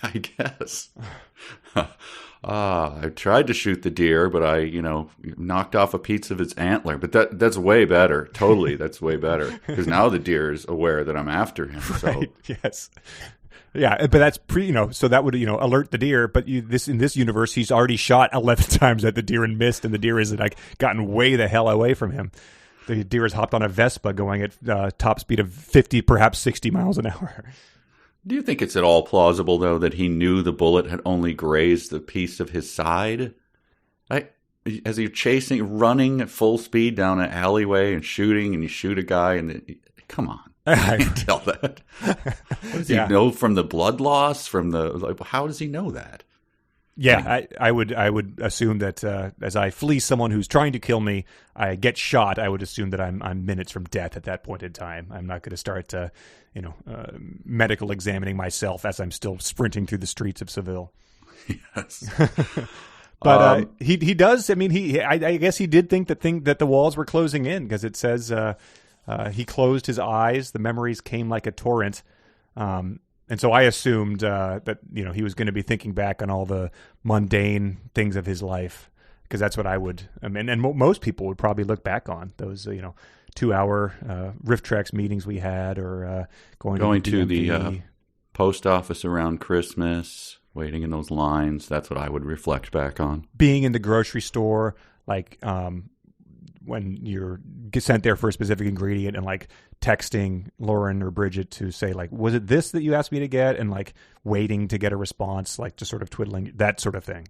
I guess. I tried to shoot the deer, but I, knocked off a piece of its antler. But that's way better. Totally, that's way better. Because now the deer is aware that I'm after him. So. Right, yes. Yeah, but that's so that would, alert the deer. But in this universe, he's already shot 11 times at the deer and missed, and the deer is gotten way the hell away from him. The deer has hopped on a Vespa going at top speed of 50, perhaps 60 miles an hour. Do you think it's at all plausible, though, that he knew the bullet had only grazed the piece of his side? As you're running at full speed down an alleyway and shooting, and you shoot a guy, and come on. I can tell that. What does he know from the blood loss? How does he know that? Yeah, I would assume that as I flee someone who's trying to kill me, I get shot. I would assume that I'm minutes from death at that point in time. I'm not going to start, medical examining myself as I'm still sprinting through the streets of Seville. Yes, but he does. I mean, I guess he did think that the walls were closing in, because it says he closed his eyes. The memories came like a torrent. And so I assumed that he was going to be thinking back on all the mundane things of his life, because that's what I would. And most people would probably look back on those 2-hour Rift Tracks meetings we had, or going to the post office around Christmas, waiting in those lines. That's what I would reflect back on. Being in the grocery store, when you're sent there for a specific ingredient, and texting Lauren or Bridget to say, was it this that you asked me to get? And waiting to get a response, just sort of twiddling, that sort of thing.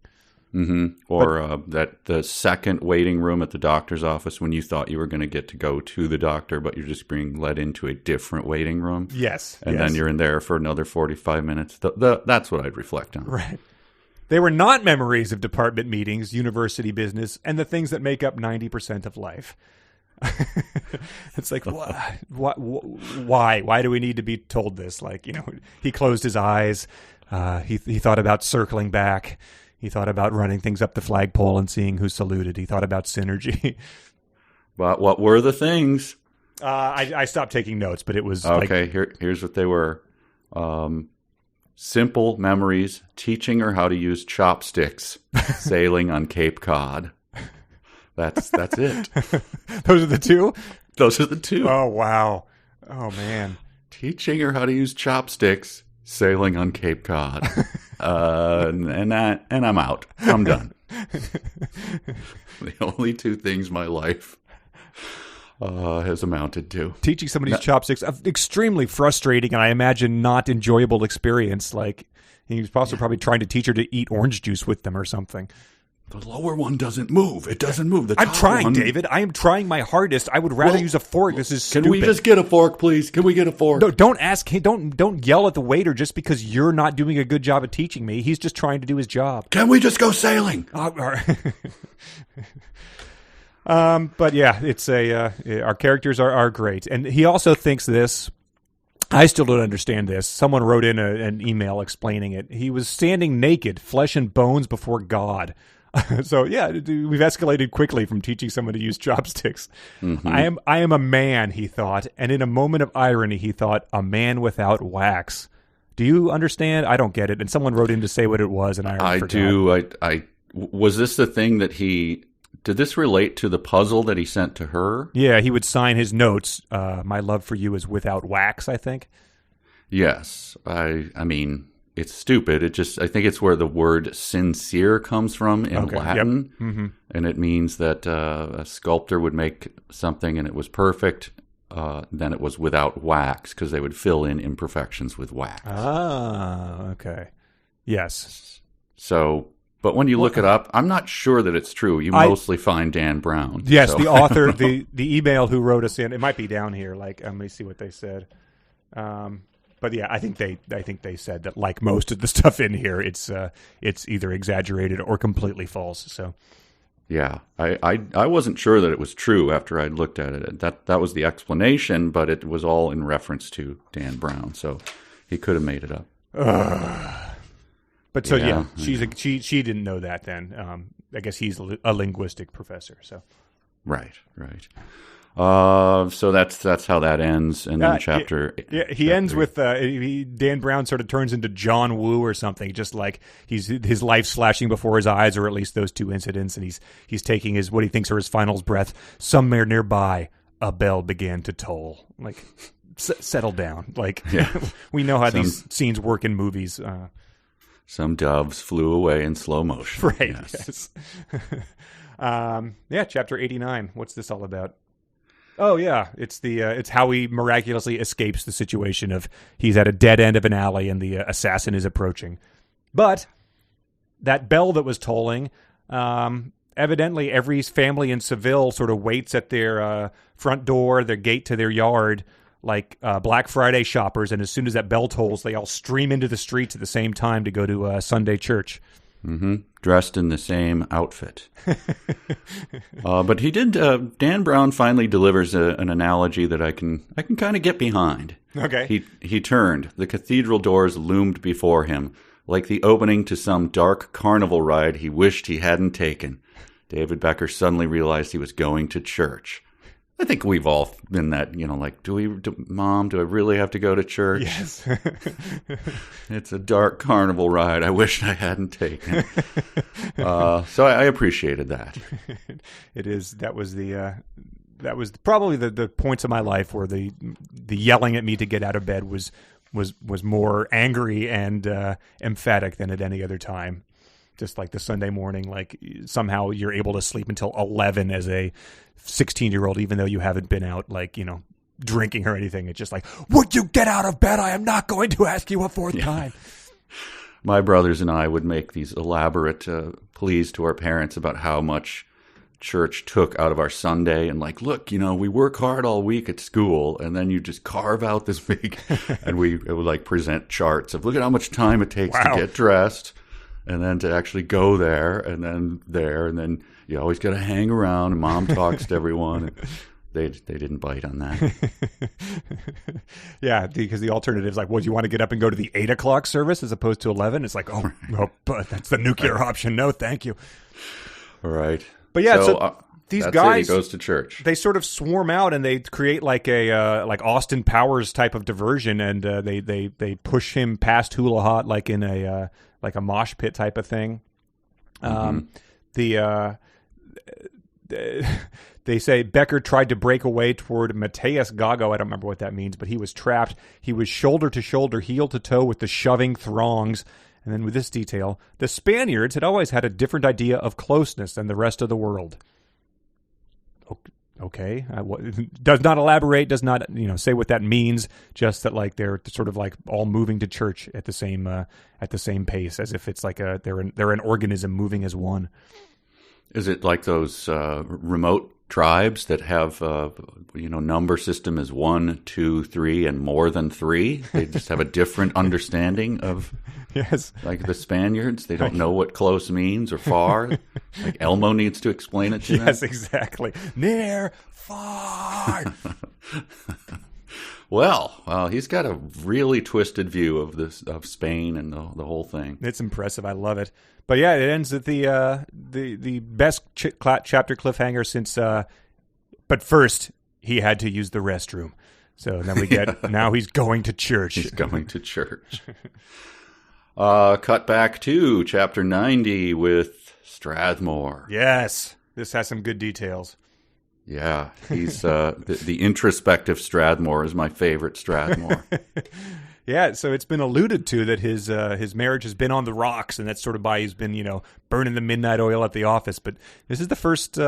Mm-hmm. Or that the second waiting room at the doctor's office when you thought you were going to get to go to the doctor, but you're just being led into a different waiting room. Yes. And then you're in there for another 45 minutes. That's what I'd reflect on. Right. They were not memories of department meetings, university business, and the things that make up 90% of life. It's why do we need to be told this? He closed his eyes. He thought about circling back. He thought about running things up the flagpole and seeing who saluted. He thought about synergy. But what were the things? I stopped taking notes, but it was okay. Here's what they were. Simple memories: teaching her how to use chopsticks, sailing on Cape Cod. That's it. Those are the two? Those are the two. Oh, wow. Oh, man. Teaching her how to use chopsticks, sailing on Cape Cod. And I'm out. I'm done. The only two things my life has amounted to. Teaching somebody chopsticks, extremely frustrating, and I imagine not enjoyable experience. He was also probably trying to teach her to eat orange juice with them or something. The lower one doesn't move. It doesn't move. The top I'm trying, one... David. I am trying my hardest. I would rather use a fork. This is stupid. Can we just get a fork, please? Can we get a fork? No, don't ask. Don't yell at the waiter just because you're not doing a good job at teaching me. He's just trying to do his job. Can we just go sailing? But yeah, it's our characters are great, and he also thinks this. I still don't understand this. Someone wrote in an email explaining it. He was standing naked, flesh and bones before God. So yeah, we've escalated quickly from teaching someone to use chopsticks. Mm-hmm. I am a man, he thought, and in a moment of irony, he thought, a man without wax. Do you understand? I don't get it. And someone wrote in to say what it was, and I forgot. Do. I was this the thing that he? Did this relate to the puzzle that he sent to her? Yeah, he would sign his notes. My love for you is without wax, I think. Yes, I mean, it's stupid. I think it's where the word sincere comes from in Latin. Yep. Mm-hmm. And it means that a sculptor would make something and it was perfect. Then it was without wax, because they would fill in imperfections with wax. Ah, okay. Yes. So, but when you look it up, I'm not sure that it's true. You mostly find Dan Brown. Yes, so. the author, the email who wrote us in, it might be down here. Like, let me see what they said. But yeah, I think they said that, like most of the stuff in here, it's either exaggerated or completely false. So. Yeah, I wasn't sure that it was true after I'd looked at it. That was the explanation, but it was all in reference to Dan Brown, so he could have made it up. But so yeah, she didn't know that then. I guess he's a linguistic professor. So right. So that's how that ends, and then chapter. He ends with Dan Brown sort of turns into John Woo or something, just like his life's flashing before his eyes, or at least those two incidents, and he's taking what he thinks are his final breath. Somewhere nearby, a bell began to toll. Like, settle down. Like, we know how these scenes work in movies. Some doves flew away in slow motion. Right. Yes. Chapter 89. What's this all about? Oh yeah, it's how he miraculously escapes the situation of he's at a dead end of an alley and the assassin is approaching. But that bell that was tolling, evidently every family in Seville sort of waits at their front door, their gate to their yard, like Black Friday shoppers. And as soon as that bell tolls, they all stream into the streets at the same time to go to Sunday church. Mm-hmm. Dressed in the same outfit. But he did. Dan Brown finally delivers an analogy that I can kind of get behind. Okay. He turned. The cathedral doors loomed before him, like the opening to some dark carnival ride he wished he hadn't taken. David Becker suddenly realized he was going to church. I think we've all been that, like, Mom, do I really have to go to church? Yes. It's a dark carnival ride I wish I hadn't taken. So I appreciated that. It is. That was probably the points of my life where the yelling at me to get out of bed was more angry and emphatic than at any other time. Just like the Sunday morning, like somehow you're able to sleep until 11 as a 16-year-old, even though you haven't been out, like, drinking or anything. It's just like, would you get out of bed? I am not going to ask you a fourth time. My brothers and I would make these elaborate pleas to our parents about how much church took out of our Sunday, and like, look, we work hard all week at school, and then you just carve out this big, and it would like present charts of, look at how much time it takes to get dressed. And then to actually go there, and then you always got to hang around, and Mom talks to everyone. They didn't bite on that. Yeah, because the alternative is like, well, do you want to get up and go to the 8 o'clock service as opposed to 11? It's like, but that's the nuclear option. No, thank you. All right. But yeah, so these guys, he goes to church. They sort of swarm out and they create like a like Austin Powers type of diversion, and they push him past Hula Hot like in a like a mosh pit type of thing. They say Becker tried to break away toward Mateus Gago. I don't remember what that means, but he was trapped. He was shoulder to shoulder, heel to toe with the shoving throngs. And then with this detail, the Spaniards had always had a different idea of closeness than the rest of the world. Okay, does not elaborate, does not say what that means. Just that like they're sort of like all moving to church at the same pace, as if it's like they're an organism moving as one. Is it like those remote tribes that have number system is 1, 2, 3, and more than 3? They just have a different understanding of. Yes. Like the Spaniards, they don't know what close means or far. Like Elmo needs to explain it to them. Yes, exactly. Near, far. Well, he's got a really twisted view of Spain and the whole thing. It's impressive. I love it. But yeah, it ends at the best chapter cliffhanger since. But first, he had to use the restroom. So then we get now he's going to church. He's going to church. Cut back to chapter 90 with Strathmore. Yes, this has some good details. Yeah, he's the introspective Strathmore is my favorite Strathmore. Yeah, so it's been alluded to that his marriage has been on the rocks, and that's sort of why he's been, burning the midnight oil at the office. But this is the first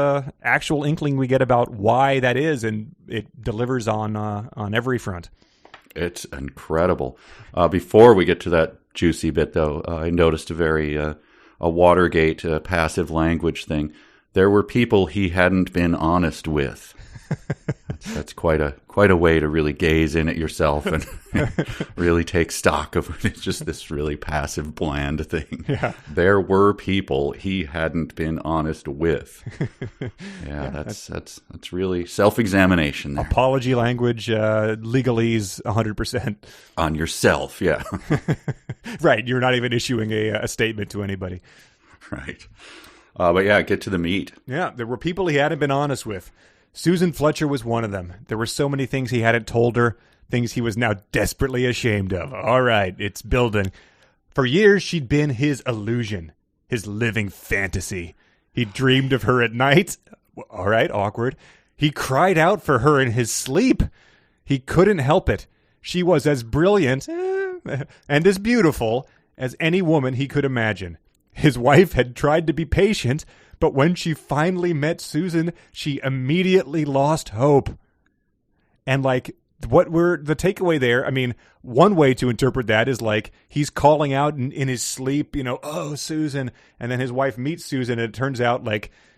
actual inkling we get about why that is, and it delivers on every front. It's incredible. Before we get to that juicy bit, though, I noticed a Watergate passive language thing. There were people he hadn't been honest with. That's quite a way to really gaze in at yourself and really take stock of it. It's just this really passive, bland thing. Yeah. There were people he hadn't been honest with. Yeah, that's really self-examination there. Apology language, legalese 100%. On yourself, yeah. Right, you're not even issuing a statement to anybody. Right. But yeah, get to the meat. Yeah, there were people he hadn't been honest with. Susan Fletcher was one of them. There were so many things he hadn't told her, things he was now desperately ashamed of. All right, it's building. For years, she'd been his illusion, his living fantasy. He dreamed of her at night. All right, awkward. He cried out for her in his sleep. He couldn't help it. She was as brilliant and as beautiful as any woman he could imagine. His wife had tried to be patient, but when she finally met Susan, she immediately lost hope. And the takeaway there, I mean, one way to interpret that is he's calling out in his sleep, oh, Susan. And then his wife meets Susan, and it turns out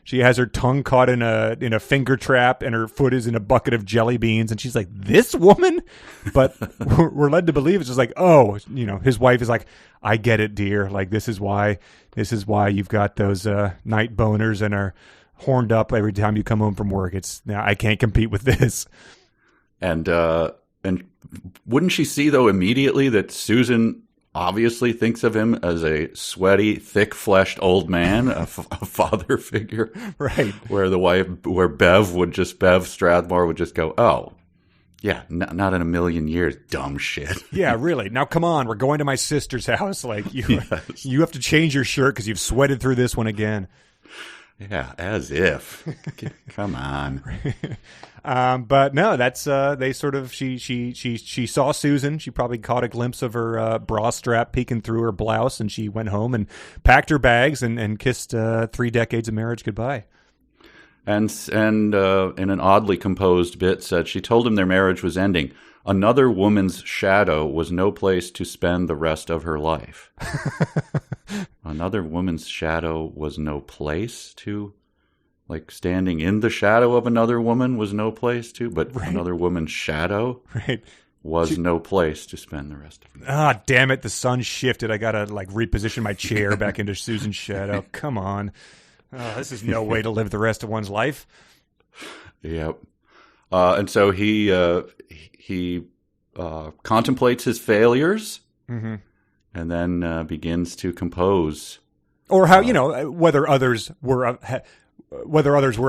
she has her tongue caught in a finger trap and her foot is in a bucket of jelly beans. And she's like, this woman? But we're led to believe it's just his wife is like, I get it, dear. This is why you've got those night boners and are horned up every time you come home from work. I can't compete with this. And wouldn't she see, though, immediately that Susan obviously thinks of him as a sweaty, thick-fleshed old man, a father figure, right? Where Bev Strathmore would just go, oh, yeah, not in a million years, dumb shit. Yeah, really. Now, come on, we're going to my sister's house. You have to change your shirt because you've sweated through this one again. Yeah, as if. Come on. But no, that's they sort of she saw Susan. She probably caught a glimpse of her bra strap peeking through her blouse, and she went home and packed her bags and kissed 3 decades of marriage goodbye. And in an oddly composed bit said she told him their marriage was ending. Another woman's shadow was no place to spend the rest of her life. Another woman's shadow was no place to, standing in the shadow of another woman was no place to, but right. Another woman's shadow was no place to spend the rest of her life. Ah, damn it, the sun shifted. I gotta reposition my chair back into Susan's shadow. Come on. Oh, this is no way to live the rest of one's life. Yep. And so he contemplates his failures, mm-hmm. and then begins to compose. Or how whether others were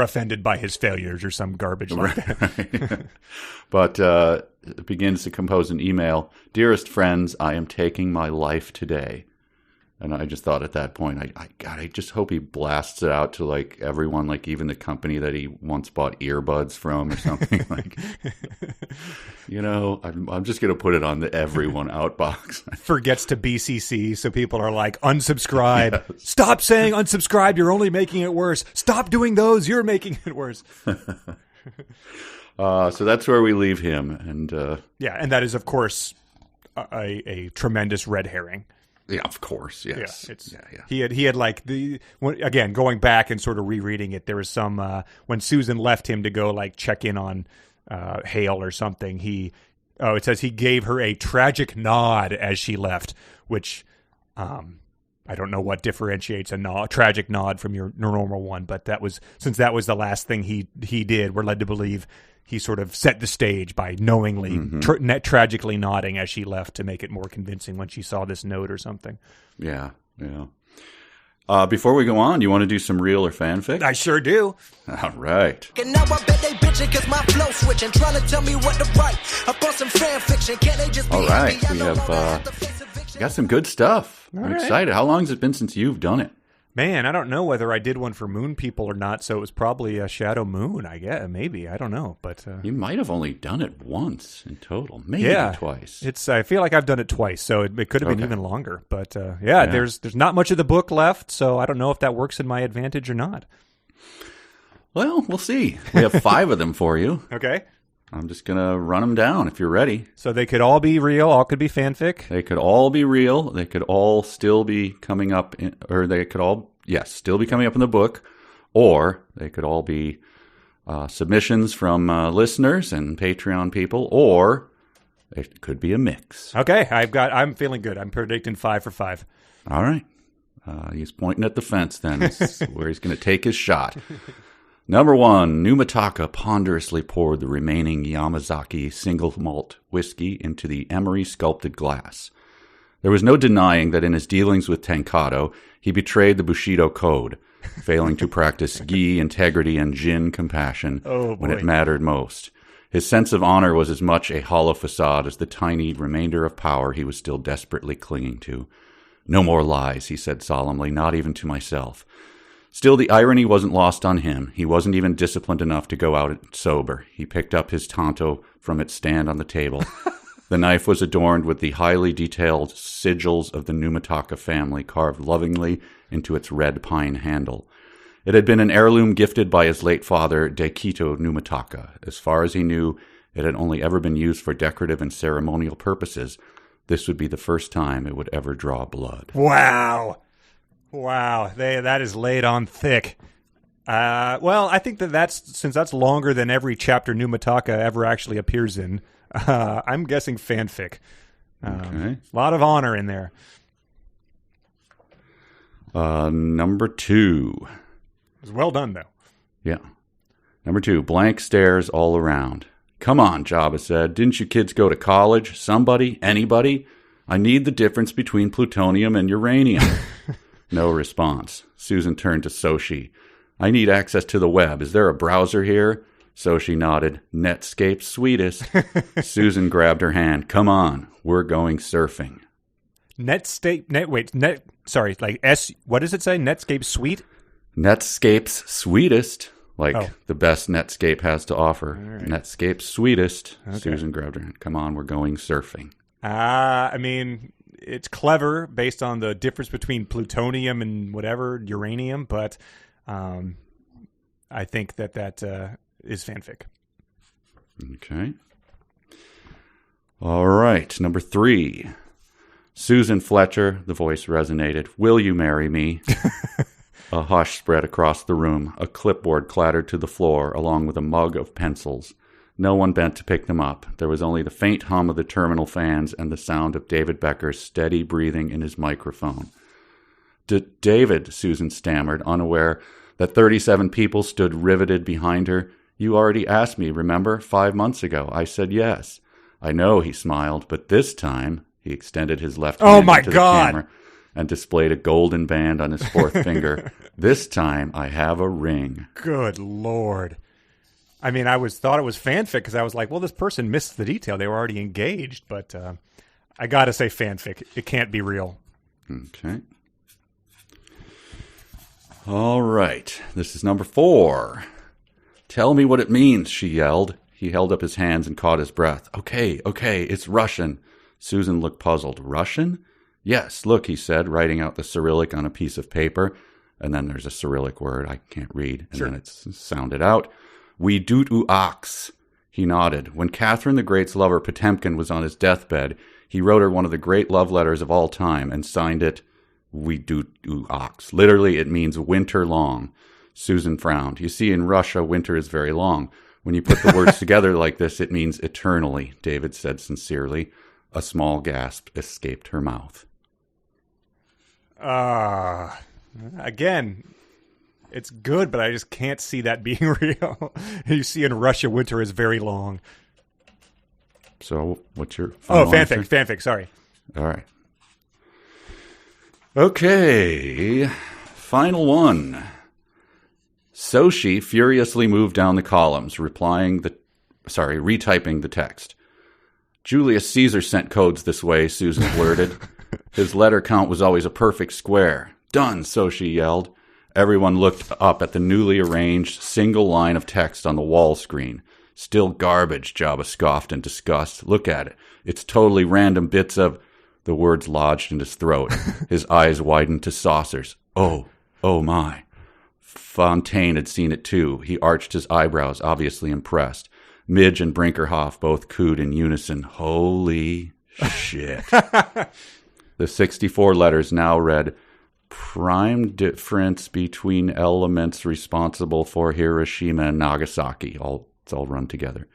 offended by his failures or some garbage like that. But begins to compose an email. Dearest friends, I am taking my life today. And I just thought at that point, I just hope he blasts it out to everyone, even the company that he once bought earbuds from or something. I'm just going to put it on the everyone outbox. Forgets to BCC, so people are unsubscribe. Yes. Stop saying unsubscribe. You're only making it worse. Stop doing those. You're making it worse. So that's where we leave him. And and that is, of course, a tremendous red herring. Yeah, of course. Yes. Yeah, He had again, going back and sort of rereading it, there was some when Susan left him to go check in on Hale or something. It says he gave her a tragic nod as she left, which I don't know what differentiates a tragic nod from your normal one, but since that was the last thing he did, we're led to believe he sort of set the stage by knowingly, mm-hmm. Tragically nodding as she left to make it more convincing when she saw this note or something. Yeah. Before we go on, do you want to do some real or fanfic? I sure do. All right. And now I bet they bitching because my flow switching, trying to tell me what to write. Up on some fan fiction, can't they just be all right, we have got some good stuff. I'm excited. How long has it been since you've done it? Man, I don't know whether I did one for Moon People or not, so it was probably a Shadow Moon, I guess. Maybe. I don't know. But you might have only done it once in total. Maybe twice. I feel like I've done it twice, so it could have been even longer. But there's not much of the book left, so I don't know if that works in my advantage or not. Well, we'll see. We have 5 of them for you. Okay. I'm just going to run them down if you're ready. So they could all be real, all could be fanfic? They could all be real. They could all still be coming up, still be coming up in the book. Or they could all be submissions from listeners and Patreon people. Or it could be a mix. Okay, I'm feeling good. I'm predicting 5 for 5. All right. He's pointing at the fence then. This is where he's going to take his shot. Number 1, Numitaka ponderously poured the remaining Yamazaki single malt whiskey into the emery-sculpted glass. There was no denying that in his dealings with Tenkado, he betrayed the Bushido code, failing to practice gi, integrity, and jin compassion when it mattered most. His sense of honor was as much a hollow facade as the tiny remainder of power he was still desperately clinging to. No more lies, he said solemnly, not even to myself. Still, the irony wasn't lost on him. He wasn't even disciplined enough to go out sober. He picked up his tanto from its stand on the table. The knife was adorned with the highly detailed sigils of the Numitaka family carved lovingly into its red pine handle. It had been an heirloom gifted by his late father, Dekito Numitaka. As far as he knew, it had only ever been used for decorative and ceremonial purposes. This would be the first time it would ever draw blood. Wow. That is laid on thick. Well, I think since that's longer than every chapter Numitaka ever actually appears in, I'm guessing fanfic. Okay. A lot of honor in there. Number 2. It was well done, though. Yeah. Number 2, blank stares all around. Come on, Jabba said. Didn't you kids go to college? Somebody? Anybody? I need the difference between plutonium and uranium. No response. Susan turned to Soshi. I need access to the web. Is there a browser here? Soshi nodded. Netscape's sweetest. Susan grabbed her hand. Come on. We're going surfing. What does it say? Netscape Suite? Netscape's sweetest. The best Netscape has to offer. Right. Netscape's sweetest. Okay. Susan grabbed her hand. Come on, we're going surfing. I mean, it's clever based on the difference between plutonium and whatever, uranium, but I think that is fanfic. Okay. All right, number 3. Susan Fletcher, the voice resonated. Will you marry me? A hush spread across the room. A clipboard clattered to the floor, along with a mug of pencils. No one bent to pick them up. There was only the faint hum of the terminal fans and the sound of David Becker's steady breathing in his microphone. David, Susan stammered, unaware that 37 people stood riveted behind her. You already asked me, remember? 5 months ago. I said yes. I know, he smiled, but this time, he extended his left hand into the camera and displayed a golden band on his 4th finger. This time, I have a ring. Good Lord. I mean, I thought it was fanfic because I was like, well, this person missed the detail. They were already engaged, but I got to say fanfic. It can't be real. Okay. All right. This is number 4. Tell me what it means, she yelled. He held up his hands and caught his breath. Okay, it's Russian. Susan looked puzzled. Russian? Yes, look, he said, writing out the Cyrillic on a piece of paper. And then there's a Cyrillic word I can't read. And then it's sounded out. We doot u ox. He nodded. When Catherine the Great's lover Potemkin was on his deathbed, he wrote her one of the great love letters of all time and signed it, We doot u ox. Literally, it means winter long. Susan frowned. You see, in Russia, winter is very long. When you put the words together like this, it means eternally, David said sincerely. A small gasp escaped her mouth. Again, it's good, but I just can't see that being real. You see, in Russia, winter is very long. So, what's your final answer? Fanfic, sorry. All right. Okay, final one. Soshi furiously moved down the columns, retyping the text. Julius Caesar sent codes this way, Susan blurted. His letter count was always a perfect square. Done, so she yelled. Everyone looked up at the newly arranged single line of text on the wall screen. Still garbage, Jabba scoffed in disgust. Look at it. It's totally random bits of... The words lodged in his throat. His eyes widened to saucers. Oh my. Fontaine had seen it too. He arched his eyebrows, obviously impressed. Midge and Brinkerhoff both cooed in unison. Holy shit. The 64 letters now read, prime difference between elements responsible for Hiroshima and Nagasaki. It's all run together.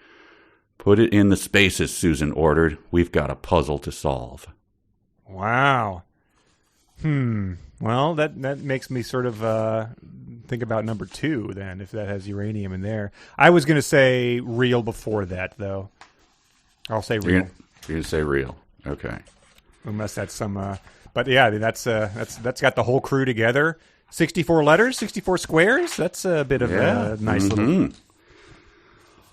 Put it in the spaces, Susan ordered. We've got a puzzle to solve. Wow. Well, that makes me sort of think about number 2 then, if that has uranium in there. I was going to say real before that, though. I'll say real. You're going to say real. Okay. Unless that's some... but yeah, that's got the whole crew together. 64 letters, 64 squares. That's a bit of a nice little...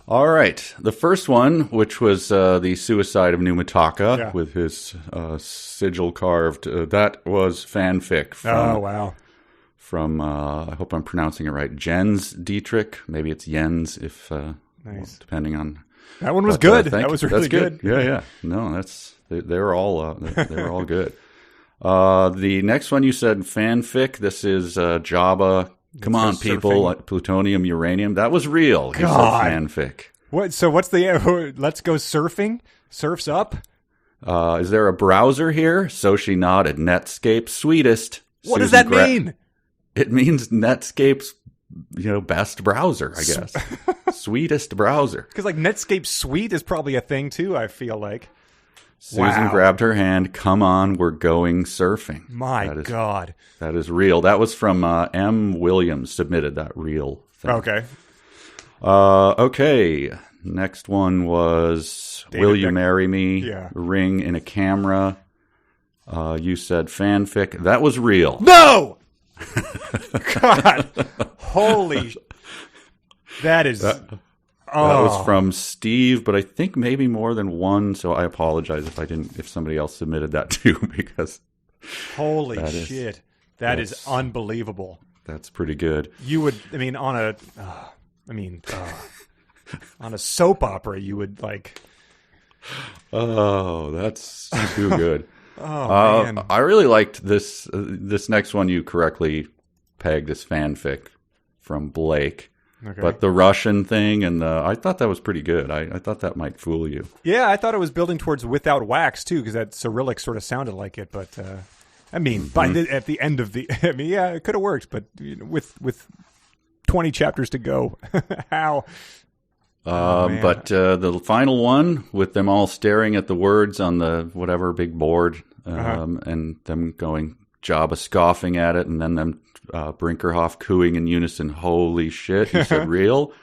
All right. The first one, which was the suicide of Numitaka with his sigil carved, that was fanfic. Oh, wow. From, I hope I'm pronouncing it right, Jens Dietrich. Maybe it's Jens, if nice. Well, depending on... That one was good. That was really good. Yeah. No, they're all good. The next one you said fanfic. This is Jabba. Come on, people. Plutonium, uranium. That was real. You said fanfic. What? So what's the let's go surfing? Surf's up? Is there a browser here? So she nodded. Netscape sweetest. What does that mean? It means Netscape's, best browser, I guess. Sweetest browser. Because like Netscape Suite is probably a thing too, I feel like. Susan grabbed her hand. Come on, we're going surfing. My God. That is real. That was from M. Williams submitted that real thing. Okay. Okay. Next one was Will You Marry Me? Yeah. Ring in a camera. You said fanfic. That was real. No! God. Holy. That is... That was from Steve, but I think maybe more than one. So I apologize if somebody else submitted that too, because holy shit, that is unbelievable. That's pretty good. You would, on a soap opera, you would like. Oh, that's too good. Man. I really liked this next one. You correctly pegged as fanfic from Blake. Okay. But the Russian thing, and I thought that was pretty good. I thought that might fool you. Yeah, I thought it was building towards without wax, too, because that Cyrillic sort of sounded like it. But, at the end of it could have worked. But with 20 chapters to go, how? But the final one, with them all staring at the words on the whatever big board, and them going, Jabba scoffing at it, and then them... Brinkerhoff cooing in unison. Holy shit! You said real.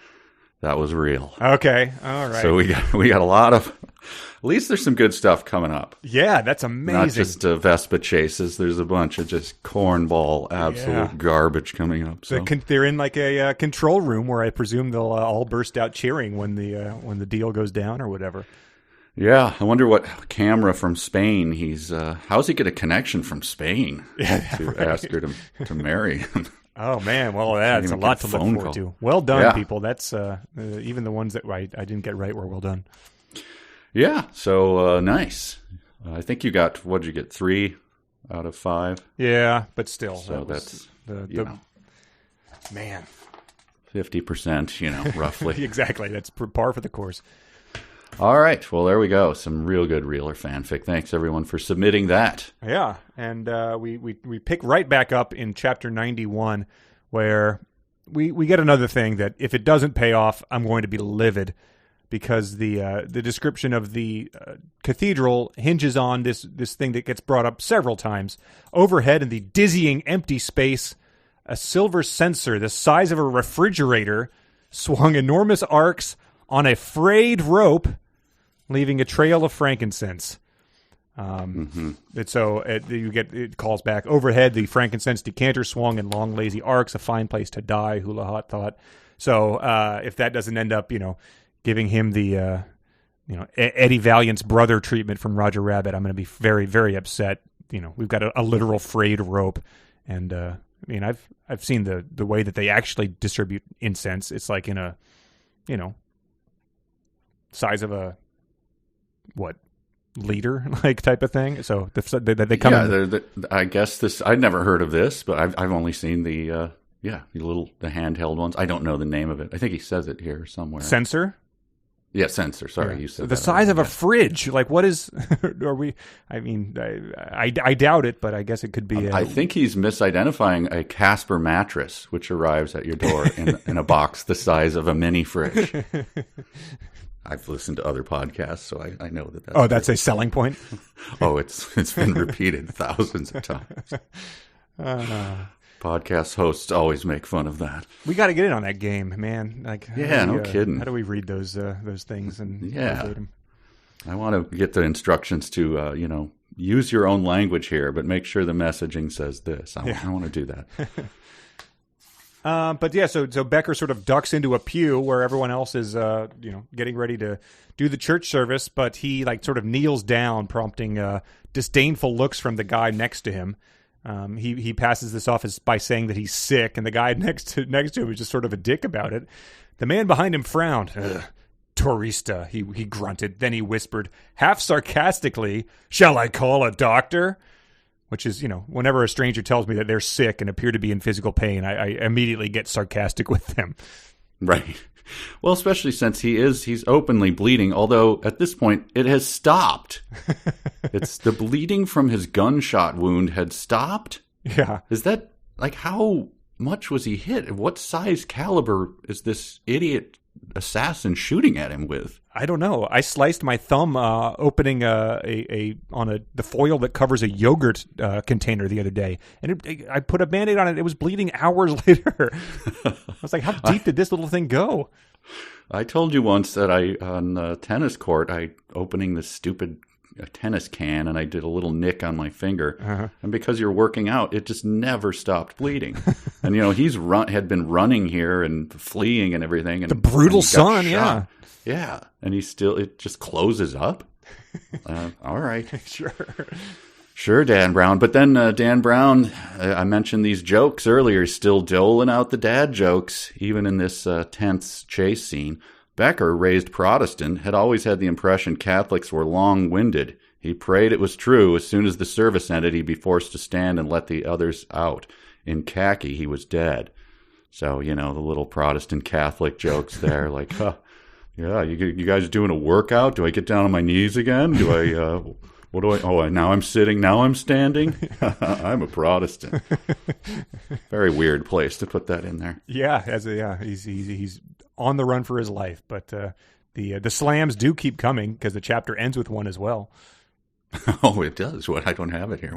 That was real. Okay, all right. So we got a lot of. At least there's some good stuff coming up. Yeah, that's amazing. Not just Vespa chases. There's a bunch of just cornball, absolute garbage coming up. So they're in like a control room where I presume they'll all burst out cheering when the deal goes down or whatever. Yeah, I wonder what camera from Spain he's... how's he get a connection from Spain to ask her to marry him? Oh, man. Well, that's a lot to look forward to. Well done, people. That's even the ones that I didn't get right were well done. Yeah, so nice. I think you got... What did you get, 3 out of 5? Yeah, but still. So that's... Man. 50%, roughly. Exactly. That's par for the course. All right. Well, there we go. Some real good reeler fanfic. Thanks, everyone, for submitting that. Yeah. And we pick right back up in Chapter 91, where we get another thing that if it doesn't pay off, I'm going to be livid, because the description of the cathedral hinges on this thing that gets brought up several times. Overhead in the dizzying empty space, a silver censer the size of a refrigerator swung enormous arcs on a frayed rope, leaving a trail of frankincense. It calls back. Overhead, the frankincense decanter swung in long, lazy arcs, a fine place to die, Hula Hot thought. So if that doesn't end up, giving him the, Eddie Valiant's brother treatment from Roger Rabbit, I'm going to be very, very upset. We've got a literal frayed rope, And I mean, I've seen the way that they actually distribute incense. It's like in a, size of a liter like type of thing. So they come. Yeah, I guess this. I'd never heard of this, but I've only seen the handheld ones. I don't know the name of it. I think he says it here somewhere. Censer. Yeah, censer. Sorry, you said the that size of a yeah. fridge. Like, what is? Are we? I mean, I doubt it, but I guess it could be. I think he's misidentifying a Casper mattress, which arrives at your door in a box the size of a mini fridge. I've listened to other podcasts, so I know that. That's a selling point. Oh, it's been repeated thousands of times. Podcast hosts always make fun of that. We got to get in on that game, man. Like, no kidding. How do we read those things and translate them? I want to get the instructions to use your own language here, but make sure the messaging says this. I want to do that. But yeah, so Becker sort of ducks into a pew where everyone else is getting ready to do the church service, but he like sort of kneels down, prompting disdainful looks from the guy next to him. He passes this off by saying that he's sick, and the guy next to him is just sort of a dick about it. The man behind him frowned. Tourista, he grunted. Then he whispered, half sarcastically, "Shall I call a doctor?" Which is, whenever a stranger tells me that they're sick and appear to be in physical pain, I immediately get sarcastic with them. Right. Well, especially since he's openly bleeding, although at this point it has stopped. It's the bleeding from his gunshot wound had stopped. Yeah. Is that, like, how much was he hit? What size caliber is this idiot assassin shooting at him with? I don't know. I sliced my thumb opening the foil that covers a yogurt container the other day, and I put a Band-Aid on it. It was bleeding hours later. I was like, how deep did this little thing go? I told you once that on the tennis court, opening this stupid tennis can, and I did a little nick on my finger, and because you're working out, it just never stopped bleeding. And he's had been running here and fleeing and everything, and the brutal sun, yeah. Yeah, and it just closes up. All right. Sure, Dan Brown. But then Dan Brown, I mentioned these jokes earlier, still doling out the dad jokes, even in this tense chase scene. Becker, raised Protestant, had always had the impression Catholics were long-winded. He prayed it was true. As soon as the service ended, he'd be forced to stand and let the others out. In khaki, he was dead. So, the little Protestant Catholic jokes there, like, yeah, you guys doing a workout? Do I get down on my knees again? Do I, now I'm sitting, now I'm standing? I'm a Protestant. Very weird place to put that in there. Yeah, he's on the run for his life, but the slams do keep coming because the chapter ends with one as well. Oh, it does. What? I don't have it here.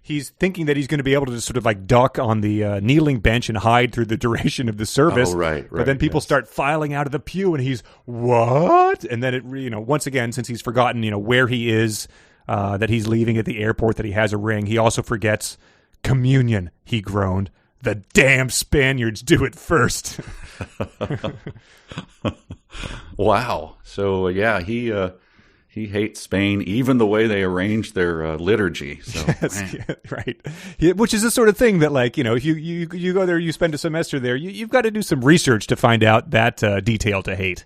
He's thinking that he's going to be able to just sort of like duck on the kneeling bench and hide through the duration of the service. Oh, right. But then people start filing out of the pew, and he's what? And then it, once again, since he's forgotten, where he is, that he's leaving at the airport, that he has a ring, he also forgets communion. He groaned. The damn Spaniards do it first. Wow. So yeah, he hates Spain, even the way they arrange their liturgy. So, yes, yeah, right. Yeah, which is the sort of thing that, like, if you go there, you spend a semester there, you've got to do some research to find out that detail to hate.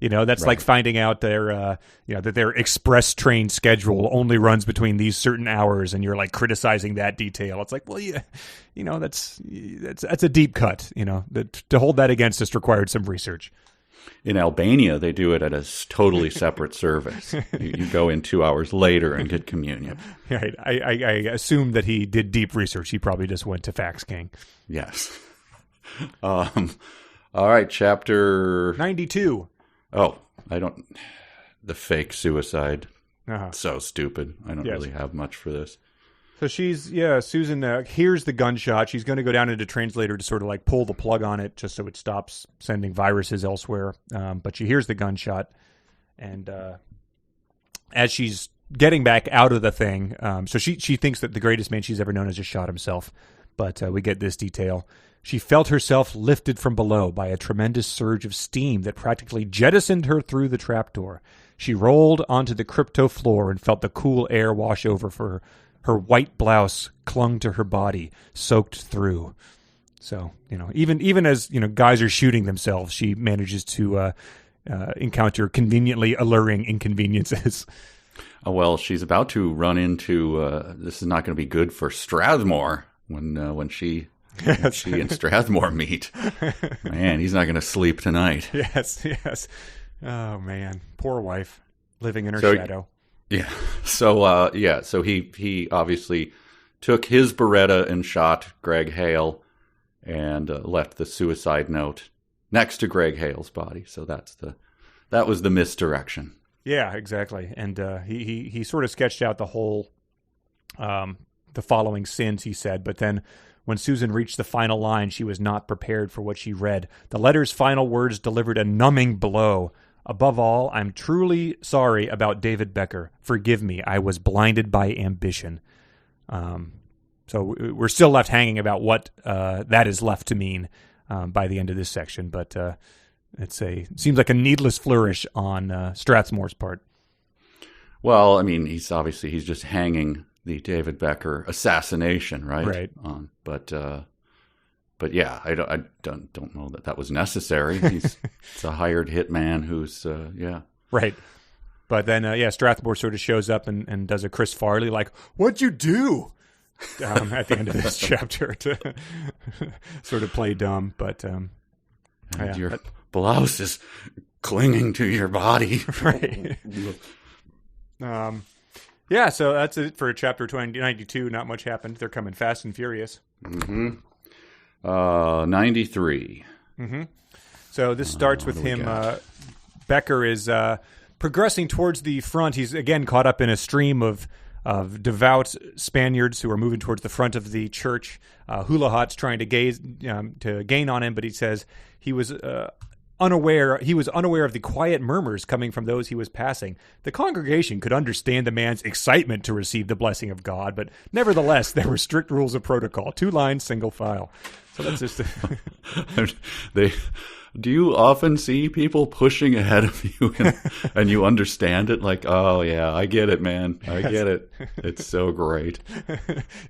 That's right. Like finding out that their express train schedule only runs between these certain hours, and you're like criticizing that detail. It's like, well, yeah, that's a deep cut. To hold that against us required some research. In Albania, they do it at a totally separate service. You go in 2 hours later and get communion. Right. I assume that he did deep research. He probably just went to Fax King. Yes. All right, chapter 92. Oh, the fake suicide. So stupid. I don't really have much for this. So Susan hears the gunshot. She's going to go down into Translator to sort of like pull the plug on it just so it stops sending viruses elsewhere. But she hears the gunshot. And as she's getting back out of the thing, so she thinks that the greatest man she's ever known has just shot himself. But we get this detail. She felt herself lifted from below by a tremendous surge of steam that practically jettisoned her through the trapdoor. She rolled onto the crypto floor and felt the cool air wash over her Her white blouse clung to her body, soaked through. So, even as, guys are shooting themselves, she manages to encounter conveniently alluring inconveniences. Oh, well, she's about to run into, this is not going to be good for Strathmore when she and Strathmore meet. Man, he's not going to sleep tonight. Yes. Oh, man. Poor wife living in her shadow. Yeah. So he obviously took his Beretta and shot Greg Hale and left the suicide note next to Greg Hale's body. So that was the misdirection. Yeah, exactly. And he sort of sketched out the whole the following sins, he said, but then when Susan reached the final line, she was not prepared for what she read. The letter's final words delivered a numbing blow. Above all, I'm truly sorry about David Becker. Forgive me. I was blinded by ambition. So we're still left hanging about what that is left to mean by the end of this section. But it seems like a needless flourish on Strathmore's part. Well, I mean, he's just hanging the David Becker assassination, right? Right. But yeah, I don't know that was necessary. It's a hired hitman who's right. But then Strathmore sort of shows up and does a Chris Farley like, "What'd you do?" At the end of this chapter to sort of play dumb, but your blouse is clinging to your body, right? Yeah, so that's it for chapter 92. Not much happened. They're coming fast and furious. 93. So this starts with him. Becker is progressing towards the front. He's again caught up in a stream of devout Spaniards who are moving towards the front of the church. Hula Hot's trying to gain on him, but he says he was unaware of the quiet murmurs coming from those he was passing. The congregation could understand the man's excitement to receive the blessing of God, but nevertheless, there were strict rules of protocol. 2 lines, single file. So that's just... Do you often see people pushing ahead of you and you understand it? Like, oh, yeah, I get it, man. I get it. It's so great.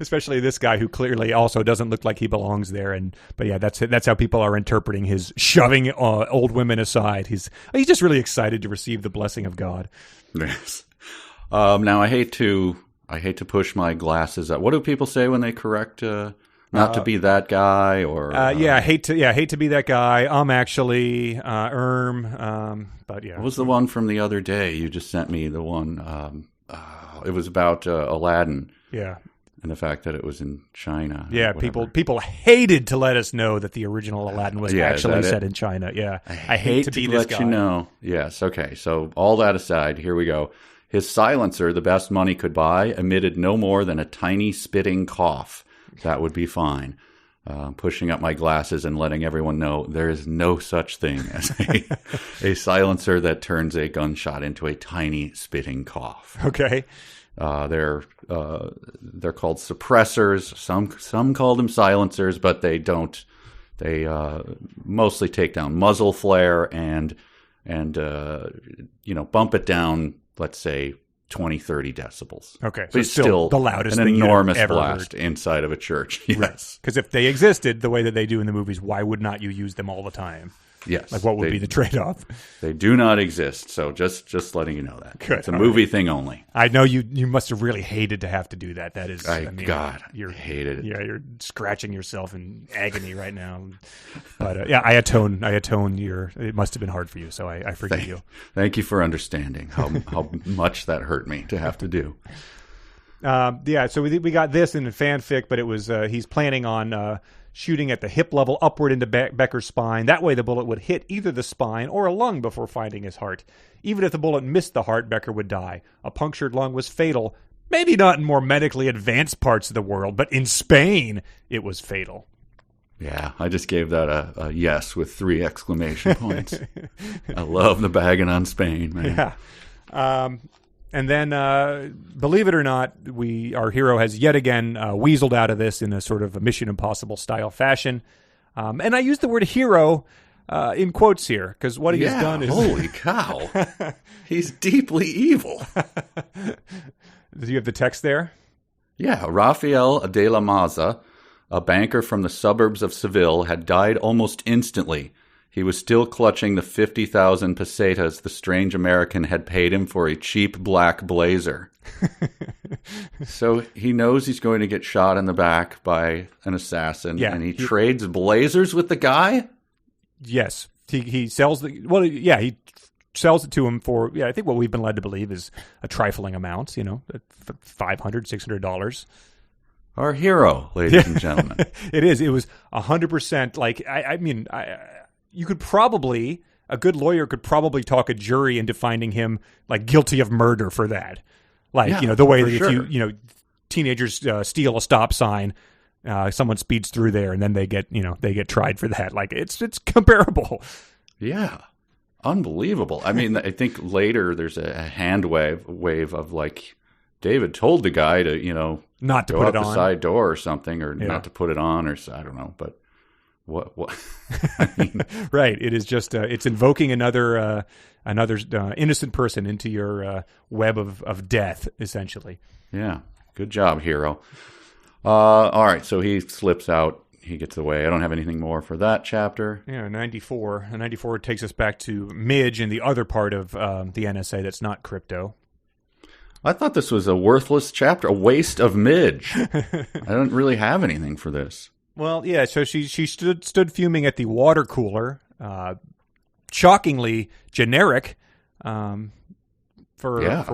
Especially this guy who clearly also doesn't look like he belongs there. But yeah, that's how people are interpreting his shoving old women aside. He's just really excited to receive the blessing of God. Yes. Now, I hate to push my glasses up. What do people say when they correct... Not to be that guy, or hate to be that guy. Actually, but yeah. What was the one from the other day? You just sent me the one. It was about Aladdin. Yeah, and the fact that it was in China. Yeah, people hated to let us know that the original Aladdin was actually set in China. Yeah, I hate to be this guy. Let you know. Yes. Okay. So all that aside, here we go. His silencer, the best money could buy, emitted no more than a tiny spitting cough. That would be fine. Pushing up my glasses and letting everyone know there is no such thing as a silencer that turns a gunshot into a tiny spitting cough. Okay. They're called suppressors. Some call them silencers, but they don't. They mostly take down muzzle flare and bump it down. Let's say 20, 30 decibels. Okay, but it's still the loudest an thing enormous you've ever blast heard. Inside of a church. Yes. Right. Because if they existed the way that they do in the movies, why would not you use them all the time? Yes. Like, what would be the trade-off? They do not exist, so just letting you know that. Good. It's a movie thing only. I know you must have really hated to have to do that. That is, God, I hated it. Yeah, you're scratching yourself in agony right now. But I atone it must have been hard for you, so I forgive you. Thank you for understanding how much that hurt me to have to do. So we got this in the fanfic, but it was he's planning on shooting at the hip level upward into Becker's spine. That way the bullet would hit either the spine or a lung before finding his heart. Even if the bullet missed the heart, Becker would die. A punctured lung was fatal. Maybe not in more medically advanced parts of the world, but in Spain, it was fatal. Yeah, I just gave that a yes with 3 exclamation points. I love the bagging on Spain, man. Yeah. And then, believe it or not, our hero has yet again weaseled out of this in a sort of a Mission Impossible style fashion. And I use the word hero in quotes here because what he has done is... Holy cow. He's deeply evil. Do you have the text there? Yeah, Rafael de la Maza, a banker from the suburbs of Seville, had died almost instantly. He was still clutching the 50,000 pesetas the strange American had paid him for a cheap black blazer. So he knows he's going to get shot in the back by an assassin, and he trades blazers with the guy? Yes. He sells he sells it to him for, I think what we've been led to believe is a trifling amount, $500, $600. Our hero, ladies and gentlemen. It is. It was 100%. Like, you could probably, a good lawyer could probably talk a jury into finding him like guilty of murder for that. Like, the way that if you teenagers steal a stop sign, someone speeds through there and then they get tried for that. Like, it's comparable. Yeah. Unbelievable. I mean, I think later there's a hand wave of like, David told the guy to, not to go put out it the on side door or something, or not to put it on, or I don't know, but what? I mean, right. It is just it's invoking another innocent person into your web of death, essentially. Yeah. Good job, hero. All right. So he slips out. He gets away. I don't have anything more for that chapter. Yeah, 94. 94 takes us back to Midge and the other part of the NSA that's not crypto. I thought this was a worthless chapter, a waste of Midge. I don't really have anything for this. Well, yeah, so she stood fuming at the water cooler, shockingly generic for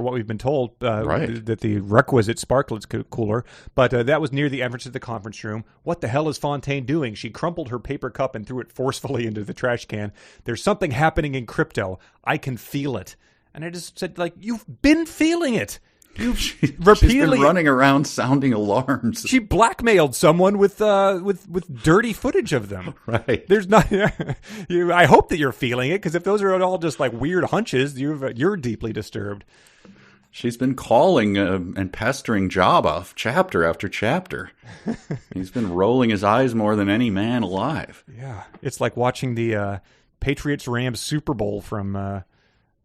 what we've been told, right. that the requisite sparklets cooler, but that was near the entrance to the conference room. What the hell is Fontaine doing? She crumpled her paper cup and threw it forcefully into the trash can. There's something happening in crypto. I can feel it. And I just said, like, you've been feeling it. You've repeatedly she's been running around sounding alarms. She blackmailed someone with dirty footage of them. Right. There's not. I hope that you're feeling it, because if those are all just like weird hunches, you're deeply disturbed. She's been calling and pestering Jabba chapter after chapter. He's been rolling his eyes more than any man alive. Yeah, it's like watching the Patriots-Rams Super Bowl from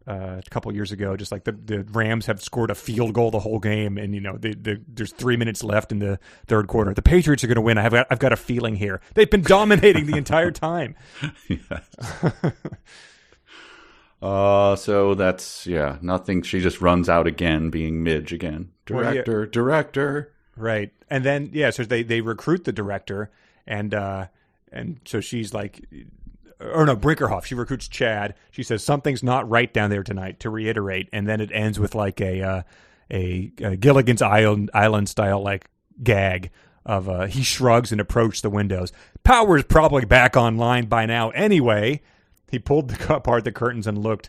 a couple years ago. Just like the Rams have scored a field goal the whole game, and there's 3 minutes left in the third quarter. The Patriots are going to win. I've got a feeling here. They've been dominating the entire time. Yes. So that's nothing. She just runs out again, being Midge again. Director. Right, and then so they recruit the director, and so she's like. Or no, Brinkerhoff. She recruits Chad. She says something's not right down there tonight, to reiterate, and then it ends with like a Gilligan's Island style like gag of he shrugs and approached the windows. Power's probably back online by now anyway. He pulled apart the curtains and looked.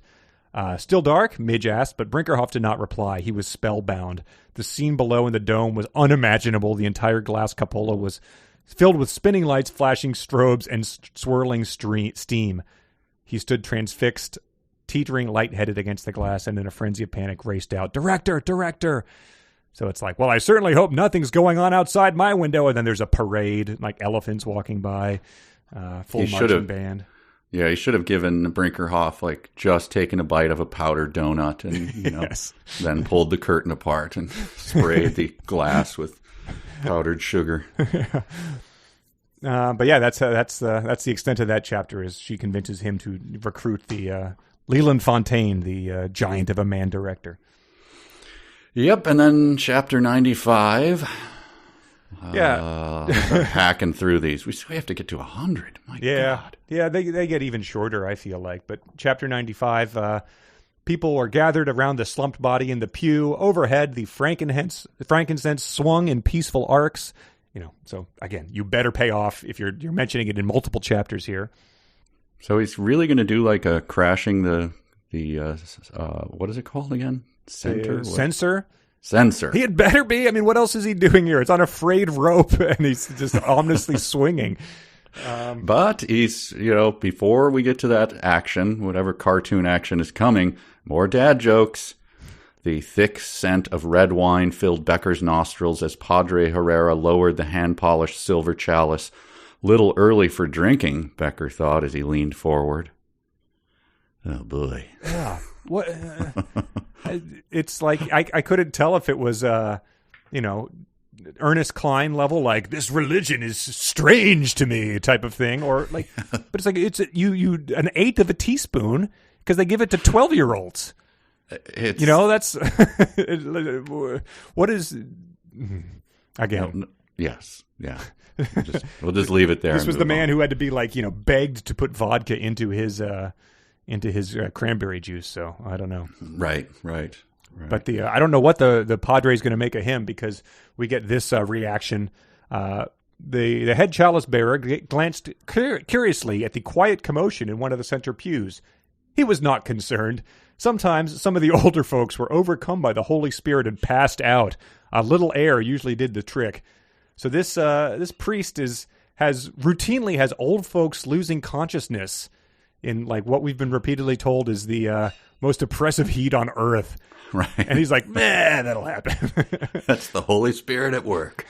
Still dark? Midge asked, but Brinkerhoff did not reply. He was spellbound. The scene below in the dome was unimaginable. The entire glass cupola was filled with spinning lights, flashing strobes, and swirling steam. He stood transfixed, teetering lightheaded against the glass, and in a frenzy of panic raced out, Director! So it's like, well, I certainly hope nothing's going on outside my window. And then there's a parade, like elephants walking by, full marching band. Yeah, he should have given Brinkerhoff like just taken a bite of a powdered donut and yes. Then pulled the curtain apart and sprayed the glass with powdered sugar. But yeah, that's the extent of that chapter. Is she convinces him to recruit the Leland Fontaine, the giant of a man director. Yep, and then chapter 95. Yeah, start hacking through these. We have to get to 100. My God. Yeah, they get even shorter, I feel like. But chapter 95. People are gathered around the slumped body in the pew. Overhead, the frankincense swung in peaceful arcs. So again, you better pay off if you're mentioning it in multiple chapters here. So he's really going to do like a crashing the what is it called again? Censor. Censor. He had better be. I mean, what else is he doing here? It's on a frayed rope, and he's just ominously swinging. But he's, before we get to that action, whatever cartoon action is coming, more dad jokes. The thick scent of red wine filled Becker's nostrils as Padre Herrera lowered the hand-polished silver chalice. Little early for drinking, Becker thought as he leaned forward. Oh, boy. Yeah. What? It's like I couldn't tell if it was, Ernest Cline level, like this religion is strange to me type of thing, or like, but it's like it's you an eighth of a teaspoon because they give it to 12-year-olds. It's, That's what is again. Yes, yeah. We'll just leave it there. This was the man who had to be like begged to put vodka into his cranberry juice. So I don't know. Right. But I don't know what the Padre is going to make of him, because we get this reaction. The head chalice bearer glanced curiously at the quiet commotion in one of the center pews. He was not concerned. Sometimes some of the older folks were overcome by the Holy Spirit and passed out. A little air usually did the trick. So this priest routinely has old folks losing consciousness in like what we've been repeatedly told is the most oppressive heat on earth. Right. And he's like, man, that'll happen. That's the Holy Spirit at work.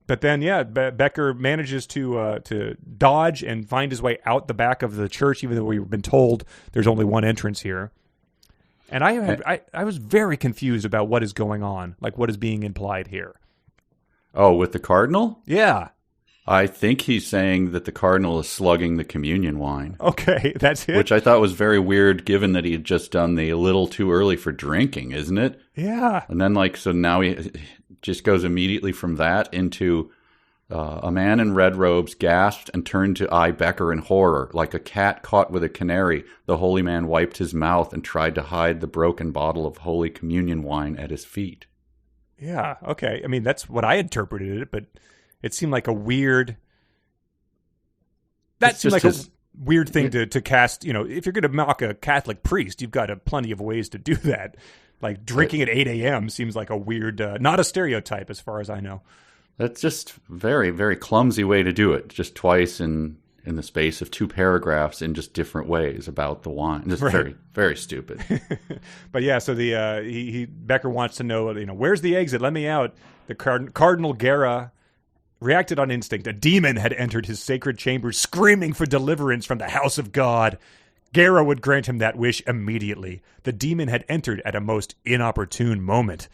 But then, Becker manages to dodge and find his way out the back of the church, even though we've been told there's only one entrance here. And I was very confused about what is going on, like what is being implied here. Oh, with the cardinal? Yeah. I think he's saying that the cardinal is slugging the communion wine. Okay, that's it. Which I thought was very weird, given that he had just done the a little too early for drinking, isn't it? Yeah. And then, so now he just goes immediately from that into a man in red robes gasped and turned to eye Becker in horror. Like a cat caught with a canary, the holy man wiped his mouth and tried to hide the broken bottle of Holy Communion wine at his feet. Yeah, okay. I mean, that's what I interpreted it, but it seemed like a weird... That seemed like a weird thing to cast. If you're going to mock a Catholic priest, you've got plenty of ways to do that. Like drinking at 8 a.m. seems like a weird... not a stereotype as far as I know. That's just very, very clumsy way to do it. Just twice in the space of 2 paragraphs in just different ways about the wine. Just very, very stupid. But yeah, so the Becker wants to know, where's the exit? Let me out. The Cardinal Guerra reacted on instinct. A demon had entered his sacred chamber, screaming for deliverance from the house of God. Guerra would grant him that wish immediately. The demon had entered at a most inopportune moment.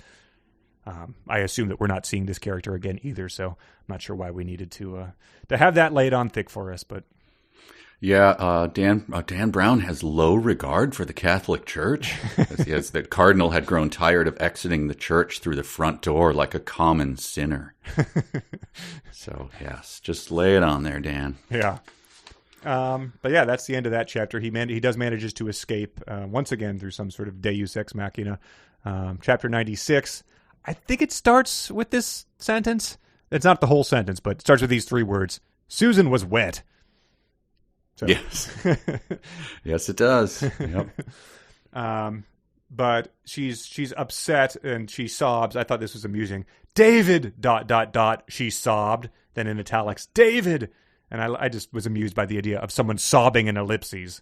I assume that we're not seeing this character again either, so I'm not sure why we needed to have that laid on thick for us. But yeah, Dan Brown has low regard for the Catholic Church. As the cardinal had grown tired of exiting the church through the front door like a common sinner. So yes, just lay it on there, Dan. Yeah. But yeah, that's the end of that chapter. He manages to escape once again through some sort of Deus Ex Machina. Chapter 96. I think it starts with this sentence. It's not the whole sentence, but it starts with these 3 words. Susan was wet. So. Yes. Yes, it does. Yep. But she's upset and she sobs. I thought this was amusing. David, ... she sobbed. Then in italics, David. And I just was amused by the idea of someone sobbing in ellipses.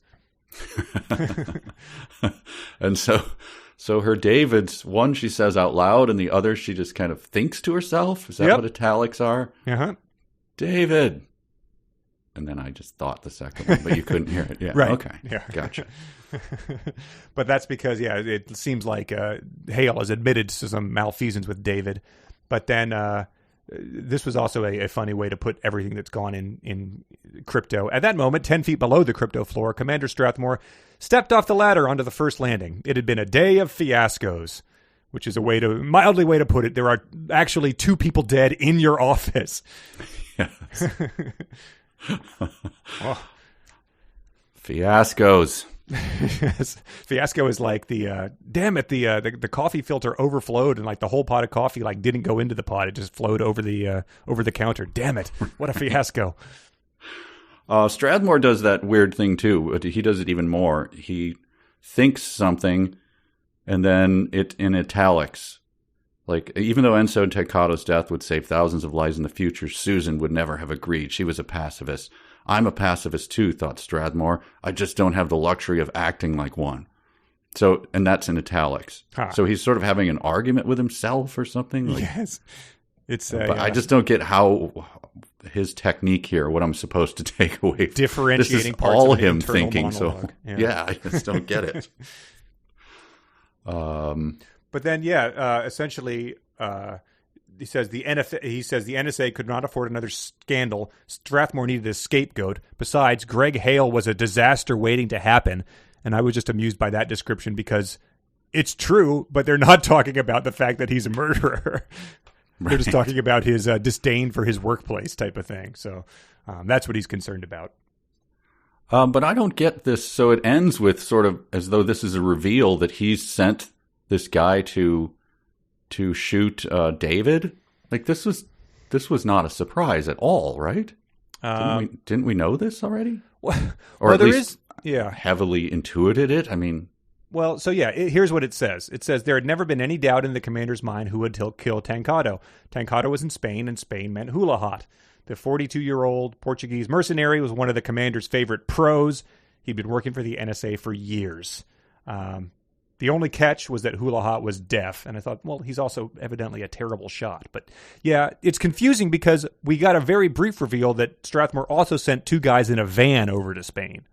And so her David's, one she says out loud, and the other she just kind of thinks to herself. Is that what italics are? Uh-huh. David. And then I just thought the second one, but you couldn't hear it. Yeah. Right. Okay. Yeah. Gotcha. But that's because, it seems like Hale has admitted to some malfeasance with David. But then this was also a funny way to put everything that's gone in crypto. At that moment, 10 feet below the crypto floor, Commander Strathmore stepped off the ladder onto the first landing. It had been a day of fiascos, which is mildly way to put it. There are actually 2 people dead in your office. Yes. Oh. Fiascos. Yes. Fiasco is like the coffee filter overflowed and like the whole pot of coffee like didn't go into the pot. It just flowed over the counter. Damn it. What a fiasco. Strathmore does that weird thing too. He does it even more. He thinks something and then it in italics. Like, even though Enzo Teccato's death would save thousands of lives in the future, Susan would never have agreed. She was a pacifist. I'm a pacifist too, thought Strathmore. I just don't have the luxury of acting like one. So, and that's in italics. Huh. So he's sort of having an argument with himself or something. Like, yes. It's but I just don't get how his technique here, what I'm supposed to take away. Differentiating this is parts all of him thinking. monologue. So yeah, I just don't get it. But then, essentially, he says the NSA could not afford another scandal. Strathmore needed a scapegoat. Besides, Greg Hale was a disaster waiting to happen. And I was just amused by that description because it's true, but they're not talking about the fact that he's a murderer. Right. They're just talking about his disdain for his workplace type of thing. So that's what he's concerned about. But I don't get this. So it ends with sort of as though this is a reveal that he's sent this guy to shoot David. Like this was not a surprise at all, right? Didn't we know this already? Or at least heavily intuited it. I mean, well, so here's what it says. It says there had never been any doubt in the commander's mind who would kill Tancado. Tancado was in Spain, and Spain meant hula hot. The 42-year-old Portuguese mercenary was one of the commander's favorite pros. He'd been working for the NSA for years. The only catch was that Hula Hot was deaf. And I thought, well, he's also evidently a terrible shot. But yeah, it's confusing because we got a very brief reveal that Strathmore also sent two guys in a van over to Spain.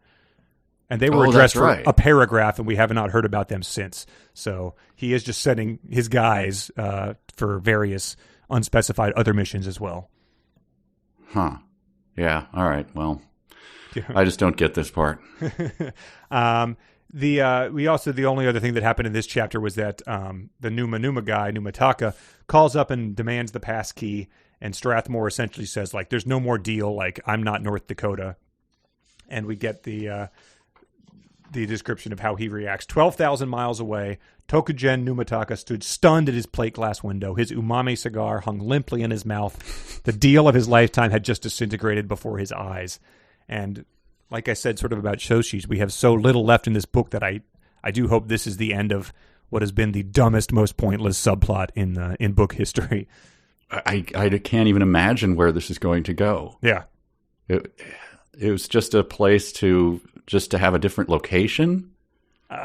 And they were addressed for a paragraph, and we have not heard about them since. So he is just sending his guys for various unspecified other missions as well. Huh. Yeah. All right. Well, I just don't get this part. The only other thing that happened in this chapter was that the Numa guy, Numataka, calls up and demands the pass key, and Strathmore essentially says, like, there's no more deal, like, I'm not North Dakota. And we get the description of how he reacts. 12,000 miles away, Tokugen Numataka stood stunned at his plate glass window. His umami cigar hung limply in his mouth. The deal of his lifetime had just disintegrated before his eyes. And like I said, sort of about Shoshi's, we have so little left in this book that I do hope this is the end of what has been the dumbest, most pointless subplot in book history. I can't even imagine where this is going to go. Yeah. It was just a place to have a different location.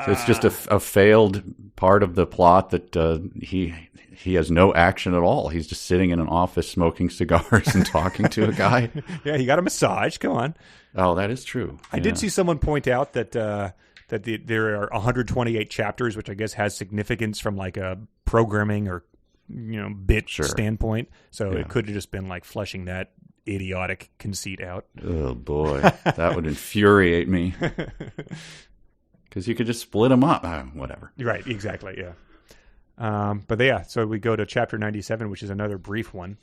So it's just a failed part of the plot that he has no action at all. He's just sitting in an office smoking cigars and talking to a guy. Yeah, he got a massage. Come on. Oh, that is true. I did see someone point out that there are 128 chapters, which I guess has significance from like a programming or bit standpoint. So it could have just been like fleshing that idiotic conceit out. Oh boy, that would infuriate me. Because you could just split them up. Whatever. Right, exactly, yeah. So we go to chapter 97, which is another brief one.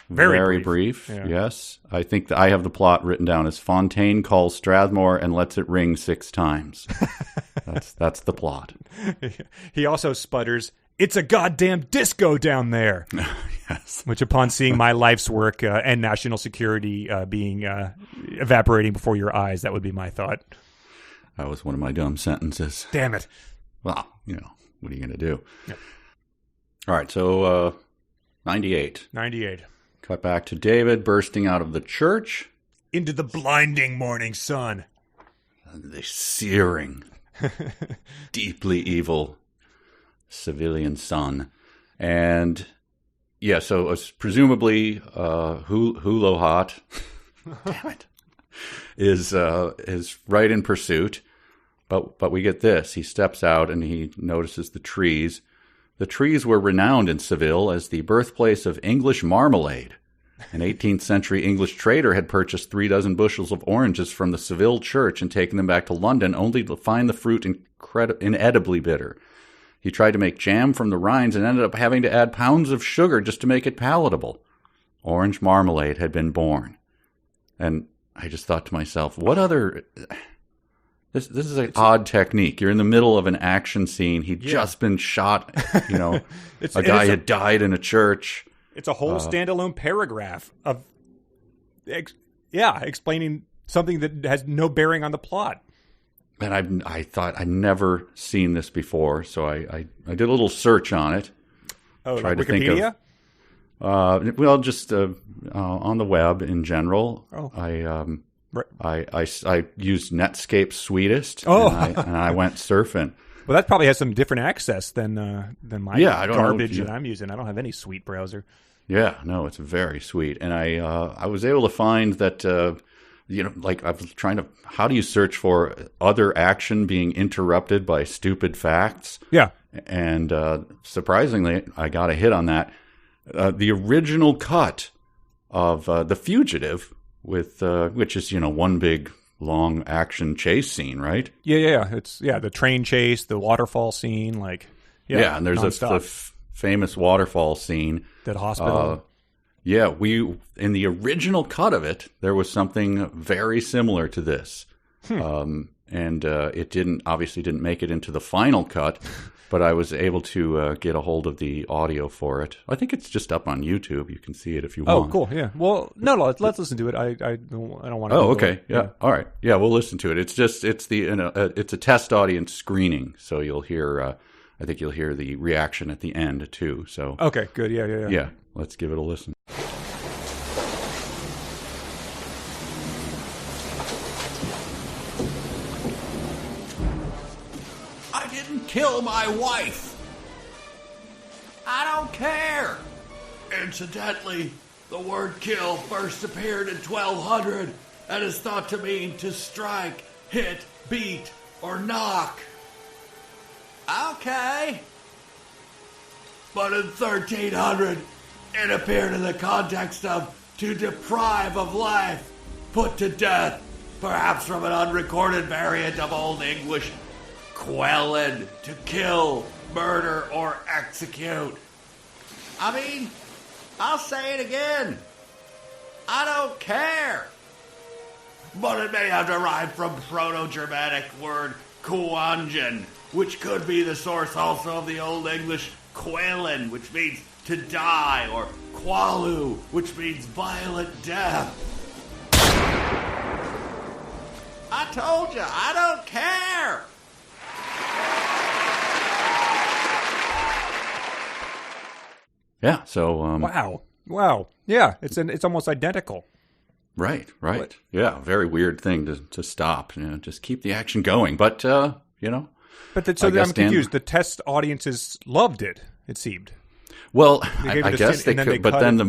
Very brief. Yeah. Yes. I think I have the plot written down as Fontaine calls Strathmore and lets it ring 6 times. That's the plot. He also sputters, "It's a goddamn disco down there." Yes. Which, upon seeing my life's work and national security being evaporating before your eyes, that would be my thought. That was one of my dumb sentences. Damn it. Well, what are you going to do? Yep. All right, so 98. 98. Cut back to David bursting out of the church. Into the blinding morning sun. The searing, deeply evil civilian sun. And, yeah, so presumably Hula Hot, damn it, is right in pursuit. But we get this. He steps out and he notices the trees. The trees were renowned in Seville as the birthplace of English marmalade. An 18th century English trader had purchased 36 bushels of oranges from the Seville church and taken them back to London, only to find the fruit inedibly bitter. He tried to make jam from the rinds and ended up having to add pounds of sugar just to make it palatable. Orange marmalade had been born. And I just thought to myself, what other... This is an odd technique. You're in the middle of an action scene. He'd just been shot. A guy had died in a church. It's a whole standalone paragraph of, explaining something that has no bearing on the plot. And I thought I'd never seen this before, so I did a little search on it. Oh, tried Wikipedia? To think of, just on the web in general. Oh. I used Netscape's Sweetest, and I went surfing. Well, that probably has some different access than my garbage that I'm using. I don't have any sweet browser. Yeah, no, it's very sweet. And I was able to find that, I was trying to, how do you search for other action being interrupted by stupid facts? Yeah. And surprisingly, I got a hit on that. The original cut of The Fugitive, with which is, one big long action chase scene, right? Yeah. It's the train chase, the waterfall scene, and there's the famous waterfall scene. That hospital. We in the original cut of it, there was something very similar to this. And it obviously didn't make it into the final cut, but I was able to get a hold of the audio for it. I think it's just up on YouTube. You can see it if you want. Oh, cool. Yeah. Well, no, let's listen to it. I don't want to. Oh, okay. Yeah. All right. Yeah, we'll listen to it. It's a test audience screening, so you'll hear. I think you'll hear the reaction at the end too. So. Okay. Good. Yeah. Yeah. Let's give it a listen. Kill my wife. I don't care. Incidentally, the word kill first appeared in 1200 and is thought to mean to strike, hit, beat, or knock. Okay. But in 1300, it appeared in the context of to deprive of life, put to death, perhaps from an unrecorded variant of Old English quellen, to kill, murder, or execute. I mean, I'll say it again. I don't care. But it may have derived from Proto-Germanic word quangen, which could be the source also of the Old English quellen, which means to die, or qualu, which means violent death. I told you, I don't care. Yeah. So. Wow. Yeah. It's almost identical. Right. What? Yeah. Very weird thing to stop. Just keep the action going. But But I'm confused. The test audiences loved it. It seemed. Well, I guess they could, but then the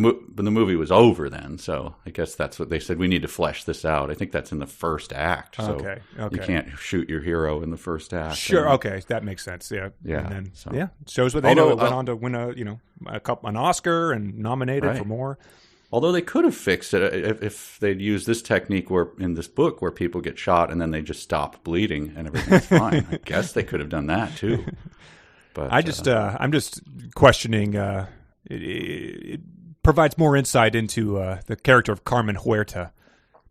movie was over then, so I guess that's what they said. We need to flesh this out. I think that's in the first act, so okay. You can't shoot your hero in the first act. Sure, okay, that makes sense. Yeah. And then, it shows what they know. It went on to win an Oscar and nominated for more. Although they could have fixed it if they'd used this technique in this book where people get shot and then they just stop bleeding and everything's fine. I guess they could have done that too. But I'm just questioning. It provides more insight into the character of Carmen Huerta,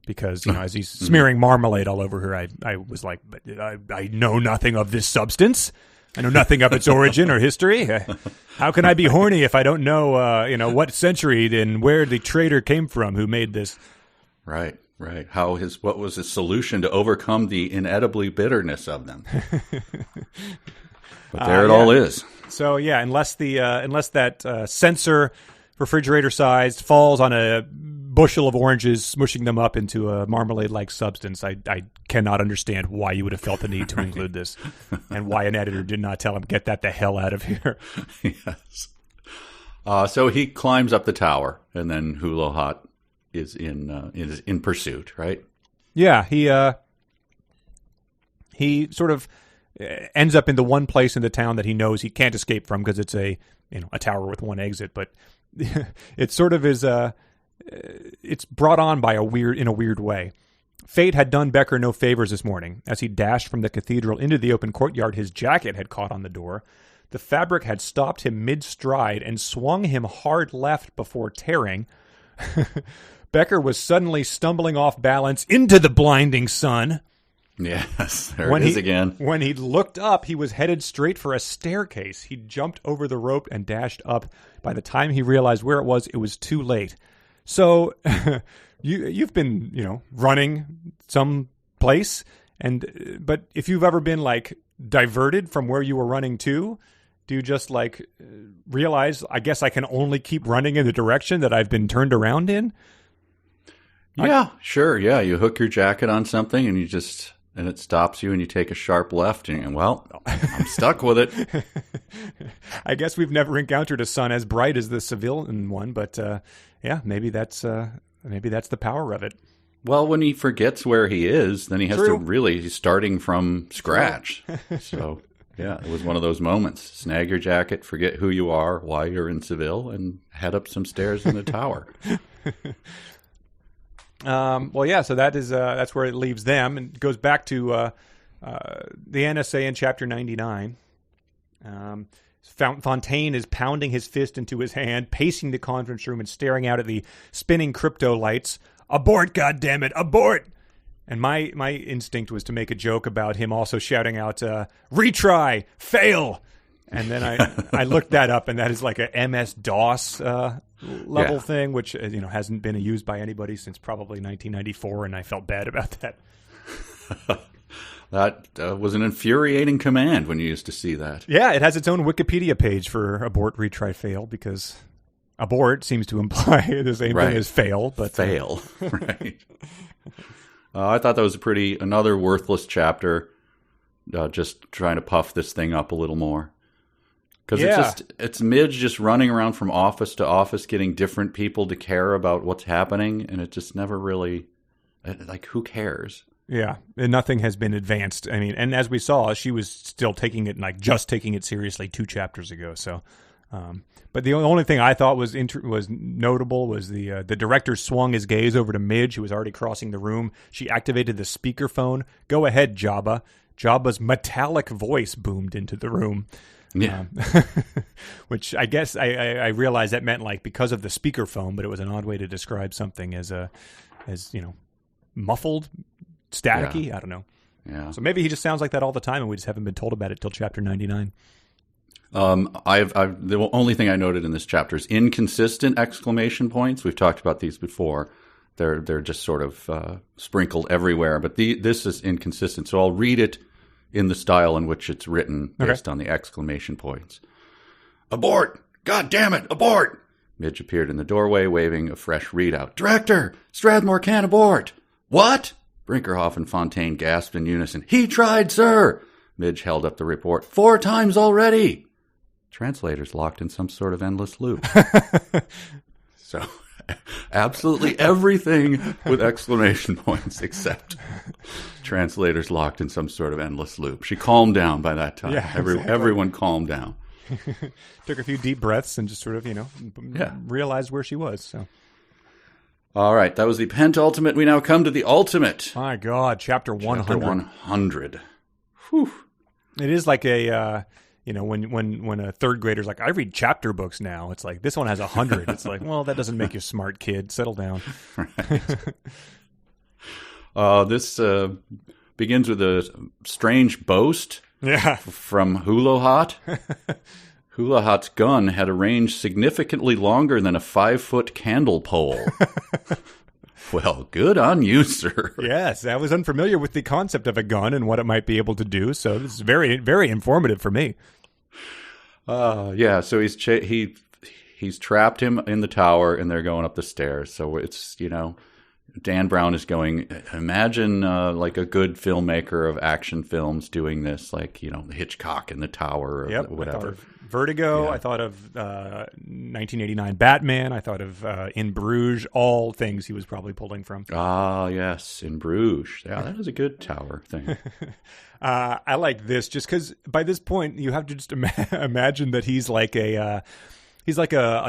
because as he's smearing marmalade all over her, I was like, but I know nothing of this substance. I know nothing of its origin or history. How can I be horny if I don't know what century and where the traitor came from who made this? Right. What was his solution to overcome the inedibly bitterness of them? But there it all is. So unless that sensor, refrigerator sized, falls on a bushel of oranges, smushing them up into a marmalade like substance, I cannot understand why you would have felt the need to include this, and why an editor did not tell him, get that the hell out of here. Yes. So he climbs up the tower, and then Hula Hot is in pursuit, right? Yeah, he sort of ends up in the one place in the town that he knows he can't escape from, because it's a tower with one exit. But it sort of is it's brought on by in a weird way. Fate had done Becker no favors this morning. As he dashed from the cathedral into the open courtyard, his jacket had caught on the door. The fabric had stopped him mid-stride and swung him hard left before tearing. Becker was suddenly stumbling off balance into the blinding sun. Yes, it is again. When he looked up, he was headed straight for a staircase. He jumped over the rope and dashed up. By the time he realized where it was too late. So you've been, running some place, but if you've ever been diverted from where you were running to, do you just realize, I guess I can only keep running in the direction that I've been turned around in? Yeah, sure. Yeah, you hook your jacket on something and and it stops you, and you take a sharp left, and I'm stuck with it. I guess we've never encountered a sun as bright as the civilian one, but maybe that's the power of it. Well, when he forgets where he is, then he has to he's starting from scratch. So Yeah, it was one of those moments. Snag your jacket, forget who you are, why you're in Seville, and head up some stairs in the tower. Well, yeah, so that's where it leaves them, and it goes back to the NSA in Chapter 99. Fontaine is pounding his fist into his hand, pacing the conference room and staring out at the spinning crypto lights. Abort, goddammit, abort! And my instinct was to make a joke about him also shouting out, retry, fail! And then I looked that up, and that is like a MS-DOS level thing, which hasn't been used by anybody since probably 1994, and I felt bad about that. That was an infuriating command when you used to see that. Yeah, it has its own Wikipedia page for abort, retry, fail, because abort seems to imply the same thing as fail. But fail, right. I thought that was another worthless chapter, just trying to puff this thing up a little more. Because it's Midge just running around from office to office getting different people to care about what's happening, and it just never really, who cares? Yeah, and nothing has been advanced. I mean, and as we saw, she was still taking it seriously 2 chapters ago. So, but the only thing I thought was notable was the director swung his gaze over to Midge, who was already crossing the room. She activated the speakerphone. "Go ahead, Jabba." Jabba's metallic voice boomed into the room. Yeah, which I guess I realized that meant because of the speakerphone, but it was an odd way to describe something as muffled. Staticky? Yeah. I don't know. Yeah. So maybe he just sounds like that all the time, and we just haven't been told about it till Chapter 99. The only thing I noted in this chapter is inconsistent exclamation points. We've talked about these before. They're just sort of sprinkled everywhere, but this is inconsistent. So I'll read it in the style in which it's written based on the exclamation points. Abort! God damn it! Abort! Midge appeared in the doorway, waving a fresh readout. Director! Strathmore can't abort! What? Brinkerhoff and Fontaine gasped in unison. He tried, sir! Midge held up the report. 4 times already! Translators locked in some sort of endless loop. So, absolutely everything with exclamation points except translators locked in some sort of endless loop. She calmed down by that time. Yeah, everyone calmed down. Took a few deep breaths and just sort of, realized where she was, so... All right, that was the pentultimate. We now come to the ultimate. My God, Chapter 100. Chapter 100. Whew. It is like a, when a third grader's like, I read chapter books now. It's like, this one has 100. It's like, well, that doesn't make you smart, kid. Settle down. Right. This begins with a strange boast from Hula Hot. Hula Hot's gun had a range significantly longer than a 5-foot candle pole. Well, good on you, sir. Yes, I was unfamiliar with the concept of a gun and what it might be able to do, so this is very, very informative for me. So he's trapped him in the tower, and they're going up the stairs. So it's, Dan Brown is going, imagine like a good filmmaker of action films doing this, like, Hitchcock in the tower or whatever. Vertigo, I thought of 1989 Batman, I thought of In Bruges, all things he was probably pulling from. Ah, yes, In Bruges. Yeah, that is a good tower thing. I like this just because by this point you have to just imagine that he's like a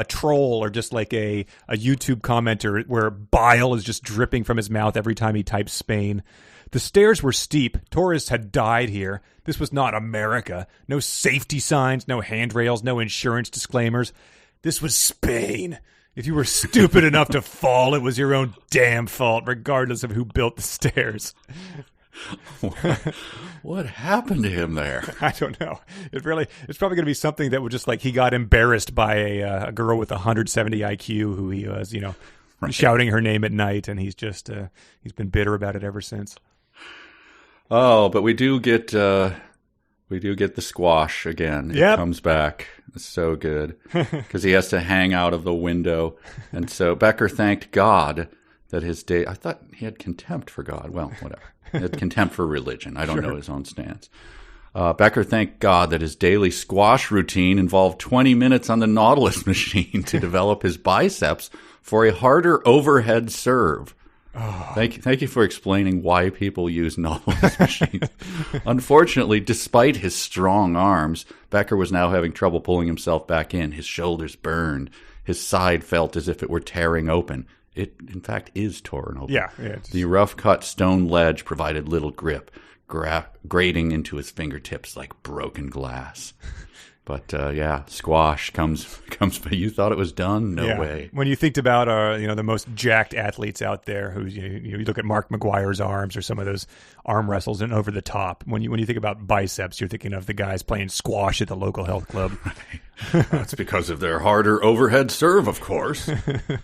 troll or just like a YouTube commenter where bile is just dripping from his mouth every time he types Spain. The stairs were steep. Tourists had died here. This was not America. No safety signs, no handrails, no insurance disclaimers. This was Spain. If you were stupid enough to fall, it was your own damn fault, regardless of who built the stairs. What happened to him there? I don't know. It's probably going to be something that would just like he got embarrassed by a girl with 170 IQ who he was, shouting her name at night, and he's just he's been bitter about it ever since. Oh, but we do get the squash again. It comes back. It's so good because he has to hang out of the window, and so Becker thanked God that his day. I thought he had contempt for God. Well, whatever. He had contempt for religion. I don't know his own stance. Becker thanked God that his daily squash routine involved 20 minutes on the Nautilus machine to develop his biceps for a harder overhead serve. Thank you for explaining why people use novelist machines. Unfortunately, despite his strong arms, Becker was now having trouble pulling himself back in. His shoulders burned. His side felt as if it were tearing open. It, in fact, is torn open. Yeah. The rough-cut stone ledge provided little grip, grating into his fingertips like broken glass. But squash comes. But you thought it was done? No way. When you think about the most jacked athletes out there, who you look at Mark McGuire's arms or some of those arm wrestles and over the top. When you think about biceps, you're thinking of the guys playing squash at the local health club. That's because of their harder overhead serve, of course. The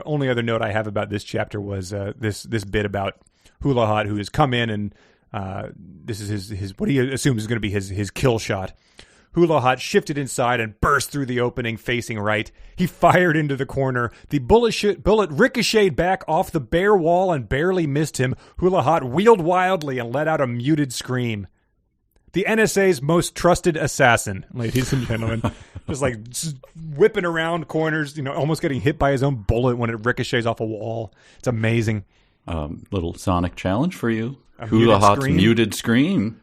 only other note I have about this chapter was this bit about Hula Hot, who has come in and. This is his what he assumes is going to be his kill shot. Hula Hot shifted inside and burst through the opening facing right. He fired into the corner. The bullet ricocheted back off the bare wall and barely missed him. Hula Hot wheeled wildly and let out a muted scream. The NSA's most trusted assassin, ladies and gentlemen. just whipping around corners, almost getting hit by his own bullet when it ricochets off a wall. It's amazing. Little sonic challenge for you. Hula Hot's muted scream.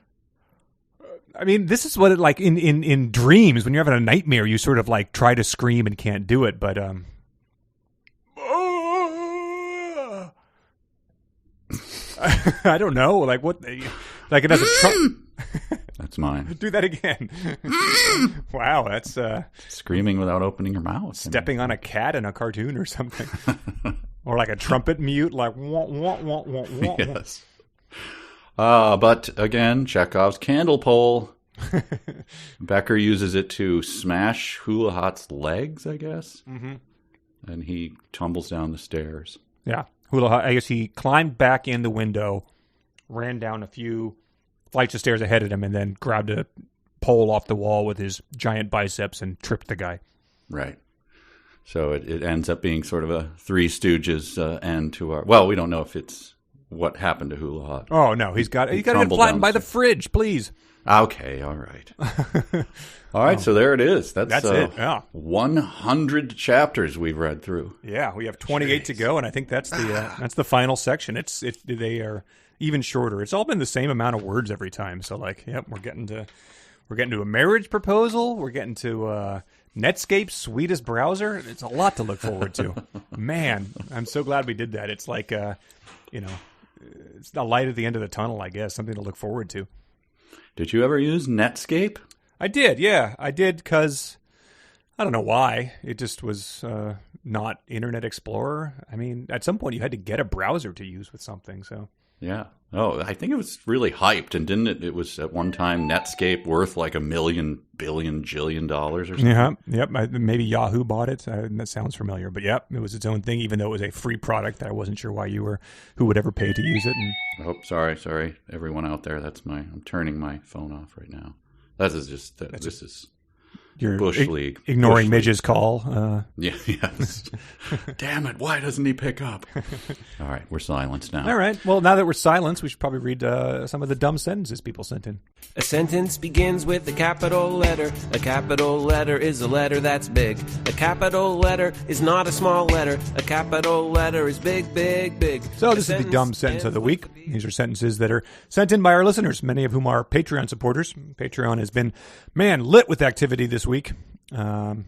I mean, this is what it like in dreams when you're having a nightmare. You sort of like try to scream and can't do it, but I don't know, like what, like it has a That's mine. Do that again. Wow, that's screaming without opening your mouth. Stepping on a cat in a cartoon or something, or like a trumpet mute, like wah, wah, wah, wah, wah. Yes. But again, Chekhov's candle pole. Becker uses it to smash Hula Hot's legs, I guess. Mm-hmm. And he tumbles down the stairs. Yeah. Hula Hot, I guess he climbed back in the window, ran down a few flights of stairs ahead of him, and then grabbed a pole off the wall with his giant biceps and tripped the guy. Right. So it ends up being sort of a Three Stooges end to our... Well, we don't know if it's what happened to Hula Hot. Oh, no. He's got to get flattened by the fridge, please. Okay, all right. All right, so there it is. That's it, yeah. 100 chapters we've read through. Yeah, we have 28 to go, and I think that's the final section. They are even shorter. It's all been the same amount of words every time. So, we're getting to a marriage proposal. We're getting to Netscape's sweetest browser. It's a lot to look forward to. Man, I'm so glad we did that. It's like, it's the light at the end of the tunnel, I guess. Something to look forward to. Did you ever use Netscape? I did, yeah. I did because I don't know why. It just was not Internet Explorer. I mean, at some point you had to get a browser to use with something, so... Yeah. Oh, I think it was really hyped, and didn't it? It was at one time Netscape worth like $1 million, billion, jillion dollars or something. Yeah. Yep. Maybe Yahoo bought it. That sounds familiar, but yep, it was its own thing. Even though it was a free product, that I wasn't sure who would ever pay to use it. And... Oh, sorry, everyone out there. I'm turning my phone off right now. This is. You're Bush League. Ignoring Bush Midge's League. Call. Yes. Damn it, why doesn't he pick up? All right, we're silenced now. All right. Well, now that we're silenced, we should probably read some of the dumb sentences people sent in. A sentence begins with a capital letter. A capital letter is a letter that's big. A capital letter is not a small letter. A capital letter is big, big, big. So this is the dumb sentence of the week. These are sentences that are sent in by our listeners, many of whom are Patreon supporters. Patreon has been, lit with activity this week, and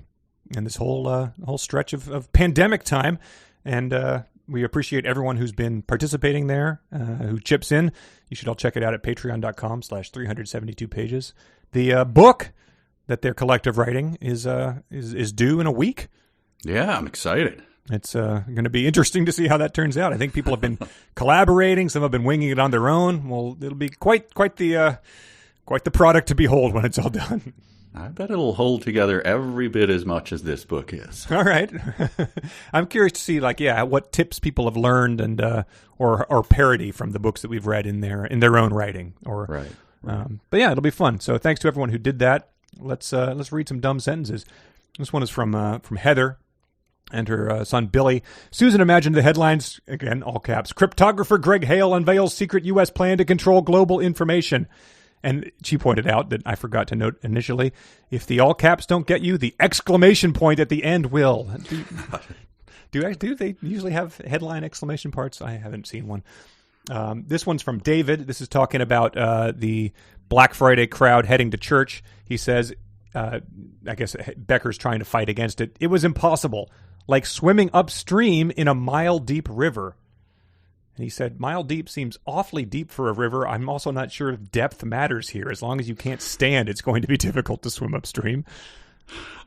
this whole stretch of pandemic time, and we appreciate everyone who's been participating there, who chips in. You should all check it out at patreon.com/372 pages. The book that they're collective writing is due in a week. Yeah, I'm excited. It's going to be interesting to see how that turns out. I think people have been collaborating. Some have been winging it on their own. Well, it'll be quite the product to behold when it's all done. I bet it'll hold together every bit as much as this book is. All right. I'm curious to see, what tips people have learned and or parody from the books that we've read in their own writing. Right. But yeah, it'll be fun. So thanks to everyone who did that. Let's read some dumb sentences. This one is from Heather and her son Billy. Susan imagined the headlines, again, all caps, "Cryptographer Greg Hale unveils secret U.S. plan to control global information." And she pointed out that I forgot to note initially, if the all caps don't get you, the exclamation point at the end will. Do they usually have headline exclamation parts? I haven't seen one. This one's from David. This is talking about the Black Friday crowd heading to church. He says, I guess Becker's trying to fight against it. It was impossible, like swimming upstream in a mile-deep river. And he said, mile deep seems awfully deep for a river. I'm also not sure if depth matters here. As long as you can't stand, it's going to be difficult to swim upstream.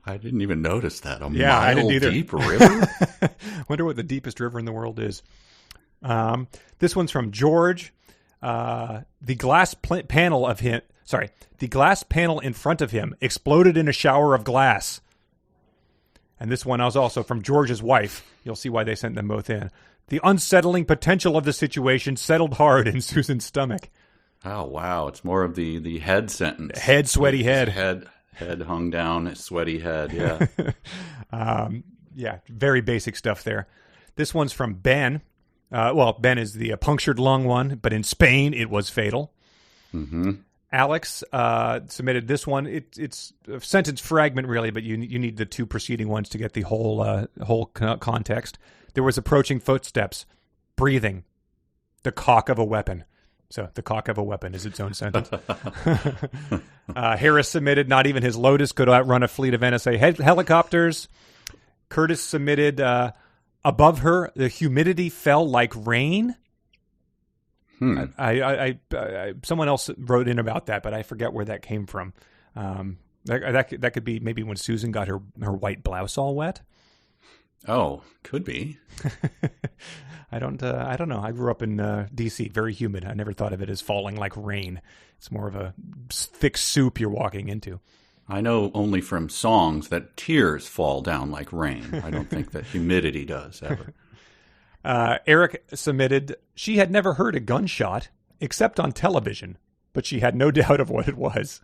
I didn't even notice that. I didn't either. Deep river? Wonder what the deepest river in the world is. This one's from George. The glass panel in front of him exploded in a shower of glass. And this one was also from George's wife. You'll see why they sent them both in. The unsettling potential of the situation settled hard in Susan's stomach. Oh, wow. It's more of the head sentence. Head, sweaty head. Head hung down, sweaty head, yeah. Yeah, very basic stuff there. This one's from Ben. Ben is the punctured lung one, but in Spain it was fatal. Mm-hmm. Alex submitted this one. It's a sentence fragment, really, but you need the two preceding ones to get the whole context. There was approaching footsteps, breathing, the cock of a weapon. So the cock of a weapon is its own sentence. Harris submitted, not even his Lotus could outrun a fleet of NSA helicopters. Curtis submitted, above her, the humidity fell like rain. Someone else wrote in about that, but I forget where that came from. That could be maybe when Susan got her white blouse all wet. Oh, could be. I don't know. I grew up in D.C., very humid. I never thought of it as falling like rain. It's more of a thick soup you're walking into. I know only from songs that tears fall down like rain. I don't think that humidity does ever. Eric submitted, she had never heard a gunshot except on television, but she had no doubt of what it was.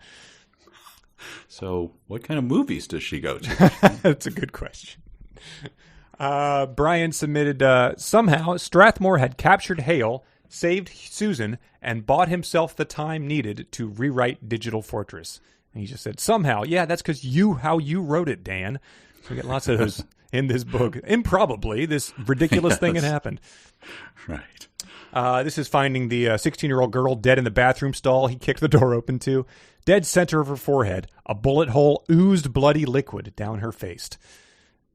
So what kind of movies does she go to? That's a good question. Brian submitted, somehow Strathmore had captured Hale, saved Susan, and bought himself the time needed to rewrite Digital Fortress. And he just said, somehow. Yeah, that's because how you wrote it, Dan. So we get lots of those in this book. Improbably, this ridiculous thing had happened. Right. This is finding the 16-year-old girl dead in the bathroom stall. He kicked the door open to. Dead center of her forehead. A bullet hole oozed bloody liquid down her face.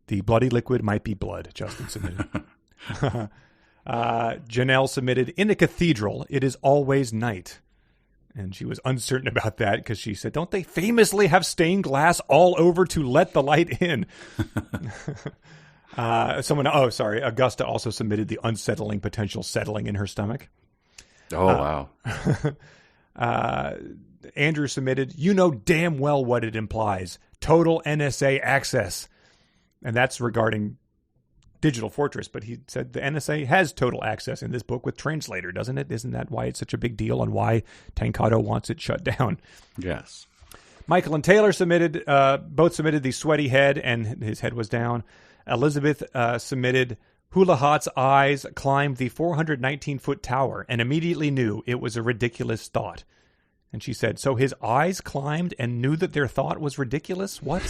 The bloody liquid might be blood, Justin submitted. Janelle submitted, in a cathedral, it is always night. And she was uncertain about that because she said, don't they famously have stained glass all over to let the light in? Augusta also submitted the unsettling potential settling in her stomach. Oh, wow. Andrew submitted, you know damn well what it implies. Total NSA access. And that's regarding Digital Fortress, but he said the NSA has total access in this book with Translator, doesn't it? Isn't that why it's such a big deal and why Tancado wants it shut down? Yes. Michael and Taylor both submitted the sweaty head, and his head was down. Elizabeth submitted, Hula Hot's eyes climbed the 419-foot tower and immediately knew it was a ridiculous thought. And she said, so his eyes climbed and knew that their thought was ridiculous? What?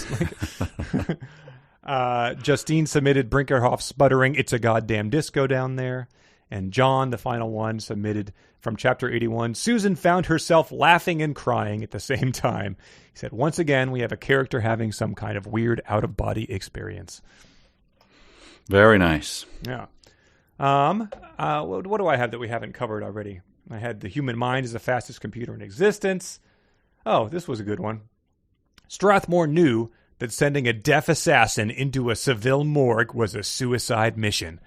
Justine submitted Brinkerhoff sputtering, it's a goddamn disco down there. And John, the final one, submitted from chapter 81, Susan found herself laughing and crying at the same time. He said, once again, we have a character having some kind of weird out-of-body experience. Very nice. Yeah. What do I have that we haven't covered already? I had the human mind is the fastest computer in existence. Oh, this was a good one. Strathmore knew that sending a deaf assassin into a Seville morgue was a suicide mission.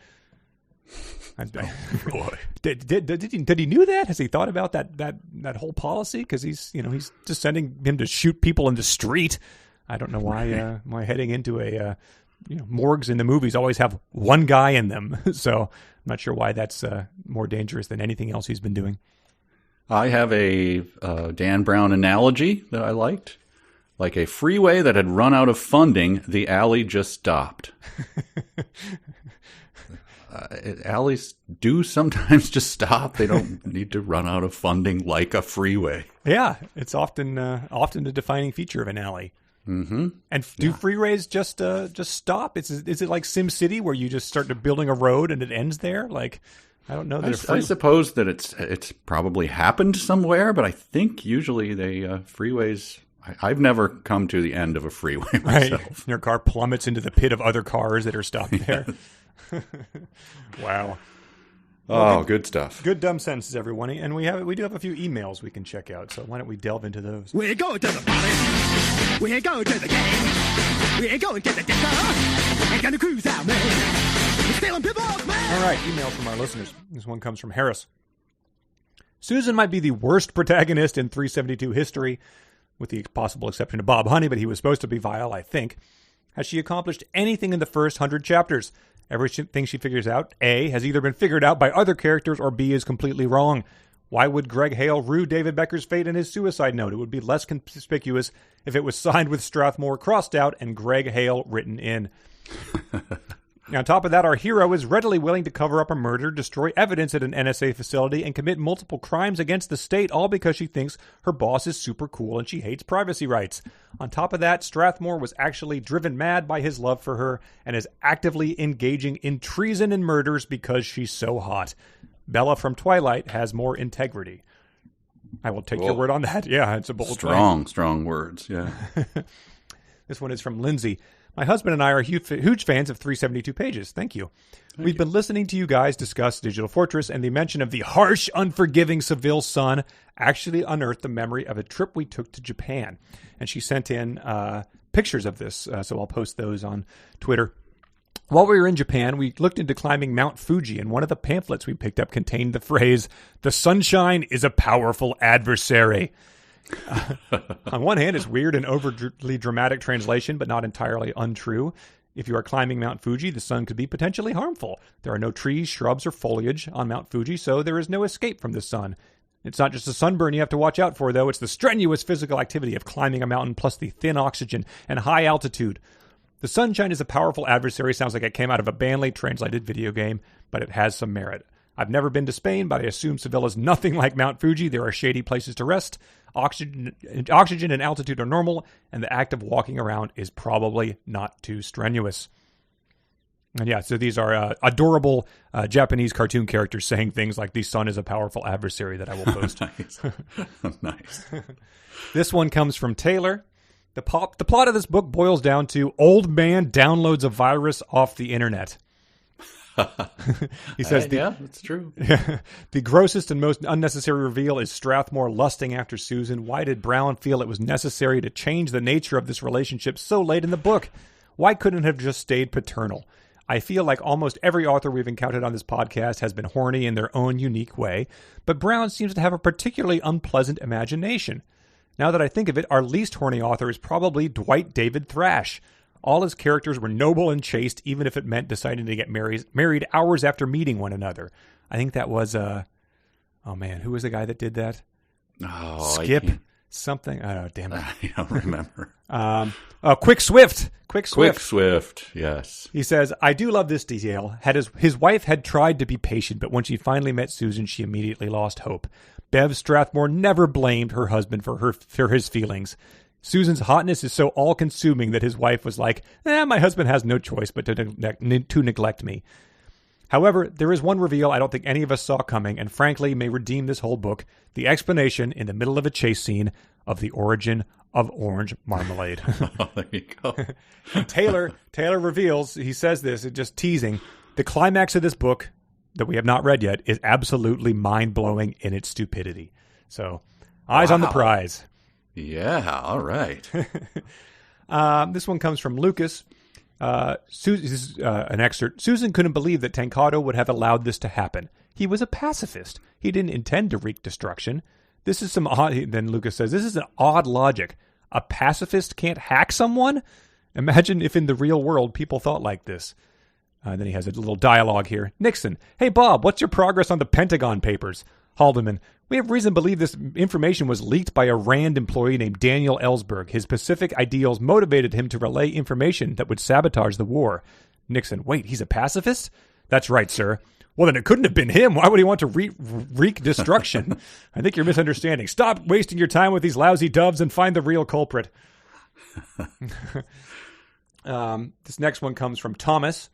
Did he knew that? Has he thought about that whole policy? Because he's just sending him to shoot people in the street. I don't know why heading into a morgues in the movies always have one guy in them. So I'm not sure why that's more dangerous than anything else he's been doing. I have a Dan Brown analogy that I liked. Like a freeway that had run out of funding, the alley just stopped. Alleys do sometimes just stop. They don't need to run out of funding like a freeway. Yeah, it's often a defining feature of an alley. Mm-hmm. And do freeways just stop? Is it like Sim City where you just start building a road and it ends there? Like, I don't know. I suppose that it's probably happened somewhere, but I think usually they freeways. I've never come to the end of a freeway myself. Right. Your car plummets into the pit of other cars that are stopped there. Wow. Well, good stuff. Good dumb sentences, everyone. And we do have a few emails we can check out. So why don't we delve into those? We're going to the party. We're going to the game. We're going to the disco. We're going to cruise out, man. We're stealing people's man. All right, emails from our listeners. This one comes from Harris. Susan might be the worst protagonist in 372 history, with the possible exception of Bob Honey, but he was supposed to be vile, I think. Has she accomplished anything in the first 100 chapters? Everything she figures out, A, has either been figured out by other characters, or B, is completely wrong. Why would Greg Hale rue David Becker's fate in his suicide note? It would be less conspicuous if it was signed with Strathmore crossed out and Greg Hale written in. Now, on top of that, our hero is readily willing to cover up a murder, destroy evidence at an NSA facility, and commit multiple crimes against the state, all because she thinks her boss is super cool and she hates privacy rights. On top of that, Strathmore was actually driven mad by his love for her and is actively engaging in treason and murders because she's so hot. Bella from Twilight has more integrity. I will take your word on that. Yeah, it's a bold claim. Strong words, yeah. This one is from Lindsay. My husband and I are huge fans of 372 Pages. Thank you. We've been listening to you guys discuss Digital Fortress, and the mention of the harsh, unforgiving Seville sun actually unearthed the memory of a trip we took to Japan. And she sent in pictures of this, so I'll post those on Twitter. While we were in Japan, we looked into climbing Mount Fuji, and one of the pamphlets we picked up contained the phrase, "The sunshine is a powerful adversary." On one hand, it's weird and overly dramatic translation, but not entirely untrue. If you are climbing Mount Fuji, the sun could be potentially harmful. There are no trees, shrubs, or foliage on Mount Fuji, so there is no escape from the sun. It's not just a sunburn you have to watch out for, though. It's the strenuous physical activity of climbing a mountain, plus the thin oxygen and high altitude. The sunshine is a powerful adversary. Sounds like it came out of a badly translated video game, but it has some merit. I've never been to Spain, but I assume Seville is nothing like Mount Fuji. There are shady places to rest. Oxygen and altitude are normal, and the act of walking around is probably not too strenuous. And yeah, so these are adorable Japanese cartoon characters saying things like, "The sun is a powerful adversary," that I will post. Nice. This one comes from Taylor. The plot of this book boils down to old man downloads a virus off the internet. He says, yeah, that's true. The grossest and most unnecessary reveal is Strathmore lusting after Susan. Why did Brown feel it was necessary to change the nature of this relationship so late in the book? Why couldn't it have just stayed paternal? I feel like almost every author we've encountered on this podcast has been horny in their own unique way, but Brown seems to have a particularly unpleasant imagination. Now that I think of it, our least horny author is probably Dwight David Thrash. All his characters were noble and chaste, even if it meant deciding to get married hours after meeting one another. I think that was, oh man, who was the guy that did that? Oh, Skip something. Oh, damn it. I don't remember. Quick Swift. Quick Swift, yes. He says, I do love this detail. His wife had tried to be patient, but when she finally met Susan, she immediately lost hope. Bev Strathmore never blamed her husband for his feelings. Susan's hotness is so all-consuming that his wife was like, my husband has no choice but to neglect me. However, there is one reveal I don't think any of us saw coming, and frankly may redeem this whole book, the explanation in the middle of a chase scene of the origin of orange marmalade. Oh, there you go. Taylor reveals, he says this, just teasing, the climax of this book that we have not read yet is absolutely mind-blowing in its stupidity. So, eyes on the prize. Yeah, all right. This one comes from Lucas. This is an excerpt. Susan couldn't believe that Tancado would have allowed this to happen. He was a pacifist. He didn't intend to wreak destruction. This is some odd, then Lucas says, this is an odd logic. A pacifist can't hack someone? Imagine if in the real world people thought like this. Then he has a little dialogue here. Nixon, hey Bob, what's your progress on the Pentagon Papers? Haldeman, we have reason to believe this information was leaked by a RAND employee named Daniel Ellsberg. His specific ideals motivated him to relay information that would sabotage the war. Nixon, wait, he's a pacifist? That's right, sir. Well, then it couldn't have been him. Why would he want to wreak destruction? I think you're misunderstanding. Stop wasting your time with these lousy doves and find the real culprit. This next one comes from Thomas.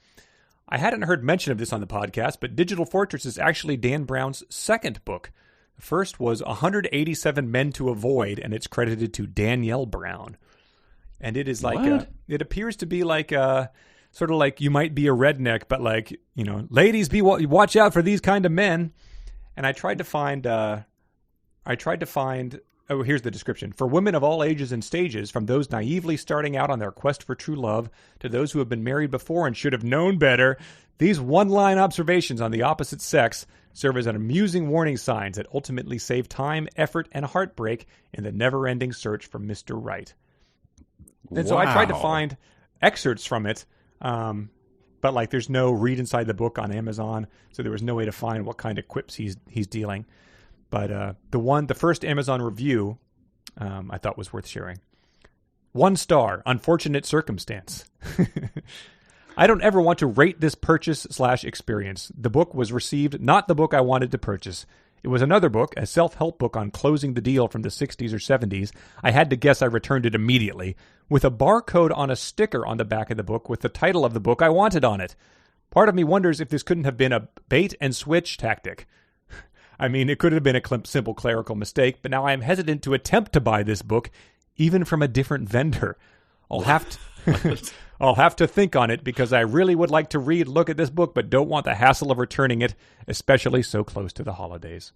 I hadn't heard mention of this on the podcast, but Digital Fortress is actually Dan Brown's second book. The first was 187 Men to Avoid, and it's credited to Danielle Brown. And it is like, it appears to be like, sort of like You Might Be a Redneck, but like, ladies, watch out for these kind of men. And I tried to find, oh, here's the description. For women of all ages and stages, from those naively starting out on their quest for true love to those who have been married before and should have known better, these one-line observations on the opposite sex serve as an amusing warning signs that ultimately save time, effort, and heartbreak in the never-ending search for Mr. Right. And so I tried to find excerpts from it, but like there's no read inside the book on Amazon, so there was no way to find what kind of quips he's dealing. But the first Amazon review, I thought was worth sharing. 1 star, unfortunate circumstance. I don't ever want to rate this purchase/experience. The book was received, not the book I wanted to purchase. It was another book, a self-help book on closing the deal from the 60s or 70s. I had to guess I returned it immediately, with a barcode on a sticker on the back of the book with the title of the book I wanted on it. Part of me wonders if this couldn't have been a bait-and-switch tactic. I mean, it could have been a simple clerical mistake, but now I am hesitant to attempt to buy this book, even from a different vendor. I'll have to think on it because I really would like to look at this book, but don't want the hassle of returning it, especially so close to the holidays.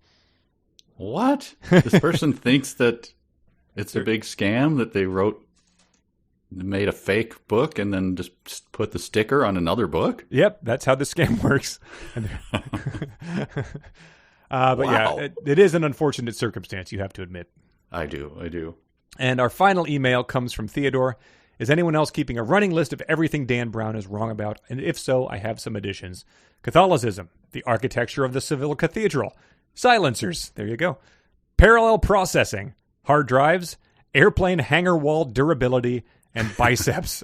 What? This person thinks that it's a big scam that they made a fake book and then just put the sticker on another book? Yep, that's how the scam works. But wow. Yeah, it is an unfortunate circumstance, you have to admit. I do. And our final email comes from Theodore. Is anyone else keeping a running list of everything Dan Brown is wrong about? And if so, I have some additions. Catholicism, the architecture of the Seville Cathedral, silencers, there you go, parallel processing, hard drives, airplane hangar wall durability, and biceps.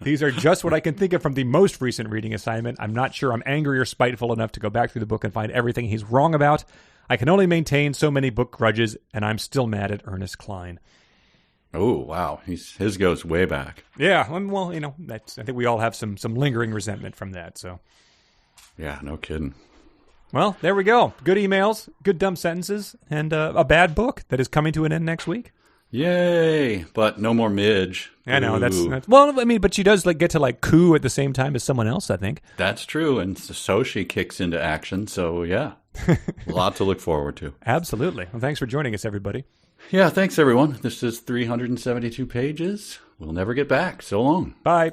These are just what I can think of from the most recent reading assignment. I'm not sure I'm angry or spiteful enough to go back through the book and find everything he's wrong about. I can only maintain so many book grudges, and I'm still mad at Ernest Cline. Oh, wow. His goes way back. Yeah, well, I think we all have some lingering resentment from that, so. Yeah, no kidding. Well, there we go. Good emails, good dumb sentences, and a bad book that is coming to an end next week. Yay! But no more Midge. I know, that's well, I mean, but she does get to coo at the same time as someone else, I think. That's true, and so she kicks into action, so yeah. A lot to look forward to. Absolutely. Well, thanks for joining us, everybody. Yeah, thanks, everyone. This is 372 pages. We'll never get back. So long. Bye.